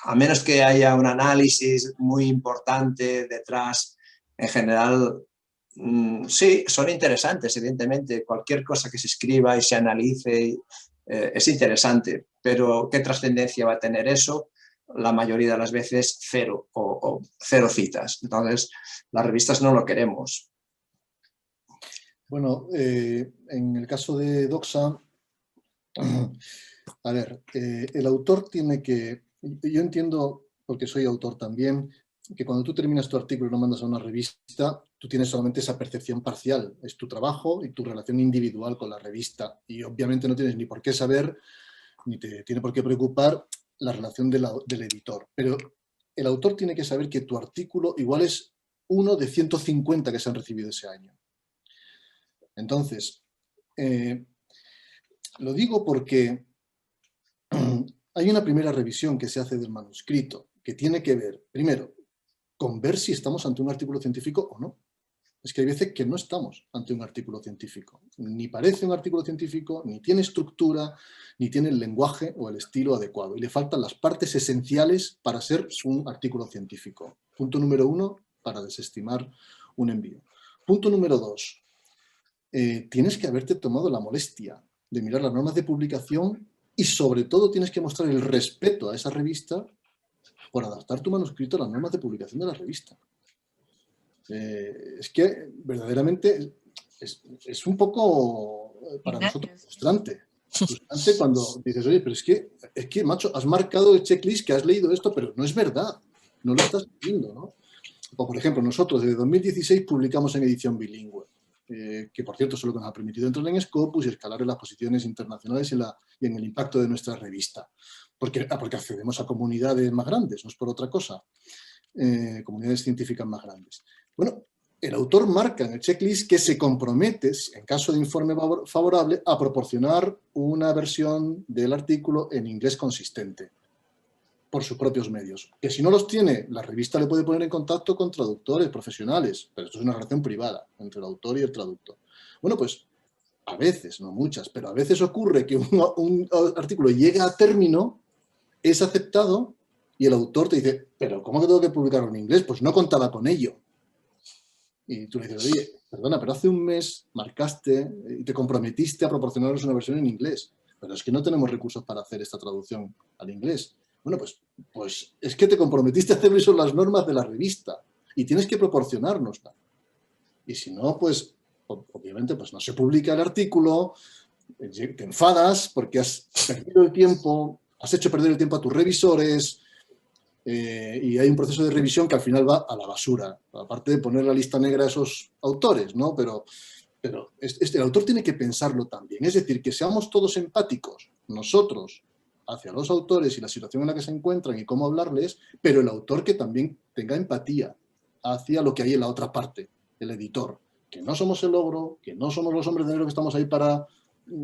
a menos que haya un análisis muy importante detrás, en general, sí, son interesantes, evidentemente. Cualquier cosa que se escriba y se analice es interesante, pero ¿qué trascendencia va a tener eso? La mayoría de las veces cero o cero citas. Entonces, las revistas no lo queremos. Bueno, en el caso de Doxa, a ver, el autor tiene que... Yo entiendo, porque soy autor también, que cuando tú terminas tu artículo y lo mandas a una revista, tú tienes solamente esa percepción parcial. Es tu trabajo y tu relación individual con la revista. Y obviamente no tienes ni por qué saber, ni te tiene por qué preocupar la relación del editor. Pero el autor tiene que saber que tu artículo igual es uno de 150 que se han recibido ese año. Entonces, lo digo porque hay una primera revisión que se hace del manuscrito que tiene que ver, primero, con ver si estamos ante un artículo científico o no. Es que hay veces que no estamos ante un artículo científico. Ni parece un artículo científico, ni tiene estructura, ni tiene el lenguaje o el estilo adecuado. Y le faltan las partes esenciales para ser un artículo científico. Punto número 1, para desestimar un envío. Punto número 2, tienes que haberte tomado la molestia de mirar las normas de publicación y sobre todo tienes que mostrar el respeto a esa revista por adaptar tu manuscrito a las normas de publicación de la revista. Es que verdaderamente es un poco para nosotros frustrante. Frustrante cuando dices, oye, pero es que, macho, has marcado el checklist que has leído esto, pero no es verdad, no lo estás viendo, ¿no? O, por ejemplo, nosotros desde 2016 publicamos en edición bilingüe, que por cierto solo nos ha permitido entrar en Scopus y escalar en las posiciones internacionales y en el impacto de nuestra revista. Porque accedemos a comunidades más grandes, no es por otra cosa, comunidades científicas más grandes. Bueno, el autor marca en el checklist que se compromete, en caso de informe favorable, a proporcionar una versión del artículo en inglés consistente por sus propios medios. Que si no los tiene, la revista le puede poner en contacto con traductores profesionales, pero esto es una relación privada entre el autor y el traductor. Bueno, pues a veces, no muchas, pero a veces ocurre que un artículo llega a término, es aceptado y el autor te dice, pero ¿cómo que tengo que publicarlo en inglés? Pues no contaba con ello. Y tú le dices, oye, perdona, pero hace un mes marcaste y te comprometiste a proporcionarnos una versión en inglés, pero es que no tenemos recursos para hacer esta traducción al inglés. Bueno, pues es que te comprometiste a hacer eso en las normas de la revista y tienes que proporcionárnosla. Y si no, pues obviamente pues no se publica el artículo, te enfadas porque has perdido el tiempo, has hecho perder el tiempo a tus revisores, y hay un proceso de revisión que al final va a la basura, aparte de poner la lista negra a esos autores, ¿no? Pero el autor tiene que pensarlo también, es decir, que seamos todos empáticos, nosotros, hacia los autores y la situación en la que se encuentran y cómo hablarles, pero el autor que también tenga empatía hacia lo que hay en la otra parte, el editor, que no somos el ogro, que no somos los hombres de negro que estamos ahí para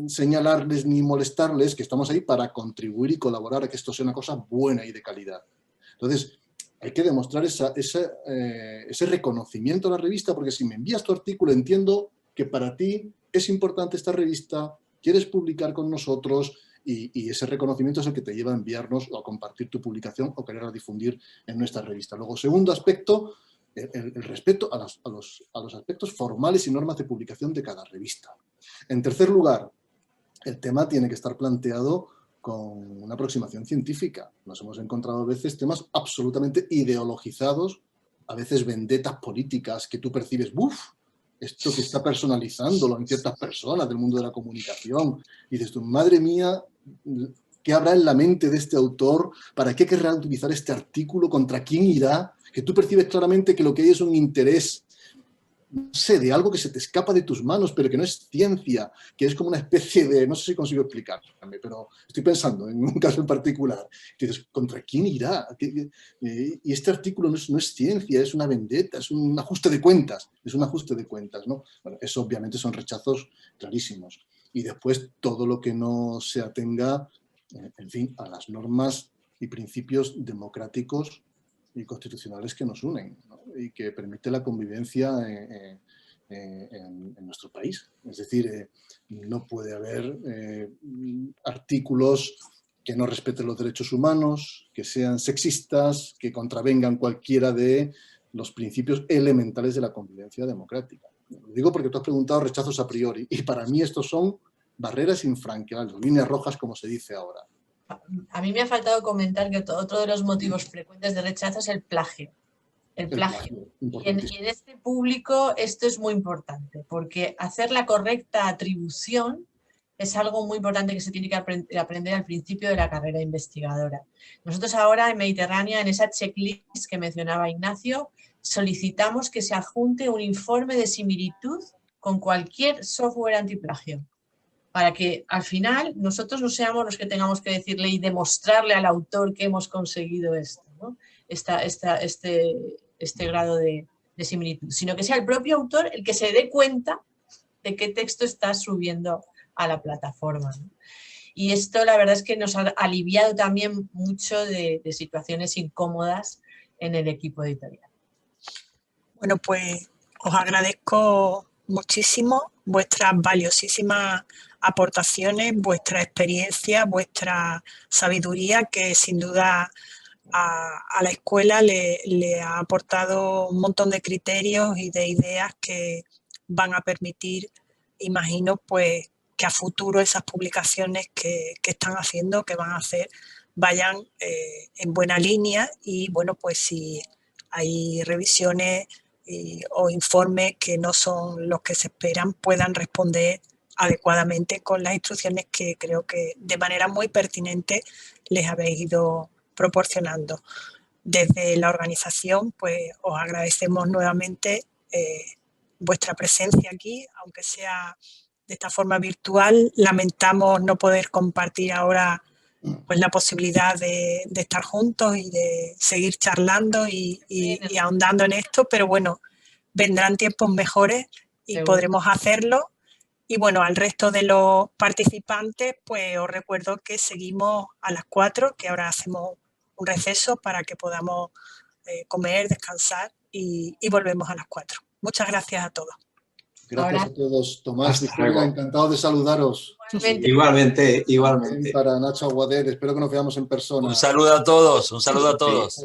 señalarles ni molestarles, que estamos ahí para contribuir y colaborar a que esto sea una cosa buena y de calidad. Entonces, hay que demostrar ese reconocimiento a la revista, porque si me envías tu artículo, entiendo que para ti es importante esta revista, quieres publicar con nosotros, y ese reconocimiento es el que te lleva a enviarnos o a compartir tu publicación o quererla difundir en nuestra revista. Luego, segundo aspecto, el respeto a los aspectos formales y normas de publicación de cada revista. En tercer lugar, el tema tiene que estar planteado con una aproximación científica. Nos hemos encontrado a veces temas absolutamente ideologizados, a veces vendetas políticas que tú percibes, ¡buf! Esto que está personalizándolo en ciertas personas del mundo de la comunicación. Y dices tú, madre mía, ¿qué habrá en la mente de este autor? ¿Para qué querrá utilizar este artículo? ¿Contra quién irá? Que tú percibes claramente que lo que hay es un interés, no sé, de algo que se te escapa de tus manos, pero que no es ciencia, que es como una especie de, no sé si consigo explicarlo, pero estoy pensando en un caso en particular. Dices, ¿contra quién irá? Y este artículo no es ciencia, es una vendetta, es un ajuste de cuentas, ¿no? Bueno, eso obviamente son rechazos clarísimos. Y después todo lo que no se atenga, en fin, a las normas y principios democráticos y constitucionales que nos unen, ¿no? Y que permite la convivencia en nuestro país. Es decir, no puede haber artículos que no respeten los derechos humanos, que sean sexistas, que contravengan cualquiera de los principios elementales de la convivencia democrática. Lo digo porque tú has preguntado rechazos a priori, y para mí estos son barreras infranqueables, líneas rojas, como se dice ahora. A mí me ha faltado comentar que otro de los motivos frecuentes de rechazo es el plagio. El plagio. Y en este público esto es muy importante, porque hacer la correcta atribución es algo muy importante que se tiene que aprender al principio de la carrera investigadora. Nosotros ahora en Mediterránea, en esa checklist que mencionaba Ignacio, solicitamos que se adjunte un informe de similitud con cualquier software antiplagio, para que al final nosotros no seamos los que tengamos que decirle y demostrarle al autor que hemos conseguido esto, ¿no? Este grado de similitud, sino que sea el propio autor el que se dé cuenta de qué texto está subiendo a la plataforma, ¿no? Y esto la verdad es que nos ha aliviado también mucho de situaciones incómodas en el equipo editorial. Bueno, pues os agradezco muchísimo vuestras valiosísimas aportaciones, vuestra experiencia, vuestra sabiduría, que sin duda a la escuela le ha aportado un montón de criterios y de ideas que van a permitir, imagino, pues que a futuro esas publicaciones que están haciendo, que van a hacer, vayan en buena línea. Y bueno, pues si hay revisiones o informes que no son los que se esperan, puedan responder adecuadamente con las instrucciones que creo que de manera muy pertinente les habéis ido proporcionando. Desde la organización, pues os agradecemos nuevamente vuestra presencia aquí, aunque sea de esta forma virtual. Lamentamos no poder compartir ahora pues la posibilidad de estar juntos y de seguir charlando y ahondando en esto, pero bueno, vendrán tiempos mejores y podremos hacerlo. Y bueno, al resto de los participantes, pues os recuerdo que seguimos a las 4, que ahora hacemos un receso para que podamos comer, descansar y volvemos a las 4. Muchas gracias a todos. Gracias a todos. Tomás, Victoria, encantado de saludaros. Igualmente, igualmente. Para Nacho Aguader, espero que nos veamos en persona. Un saludo a todos, un saludo a todos.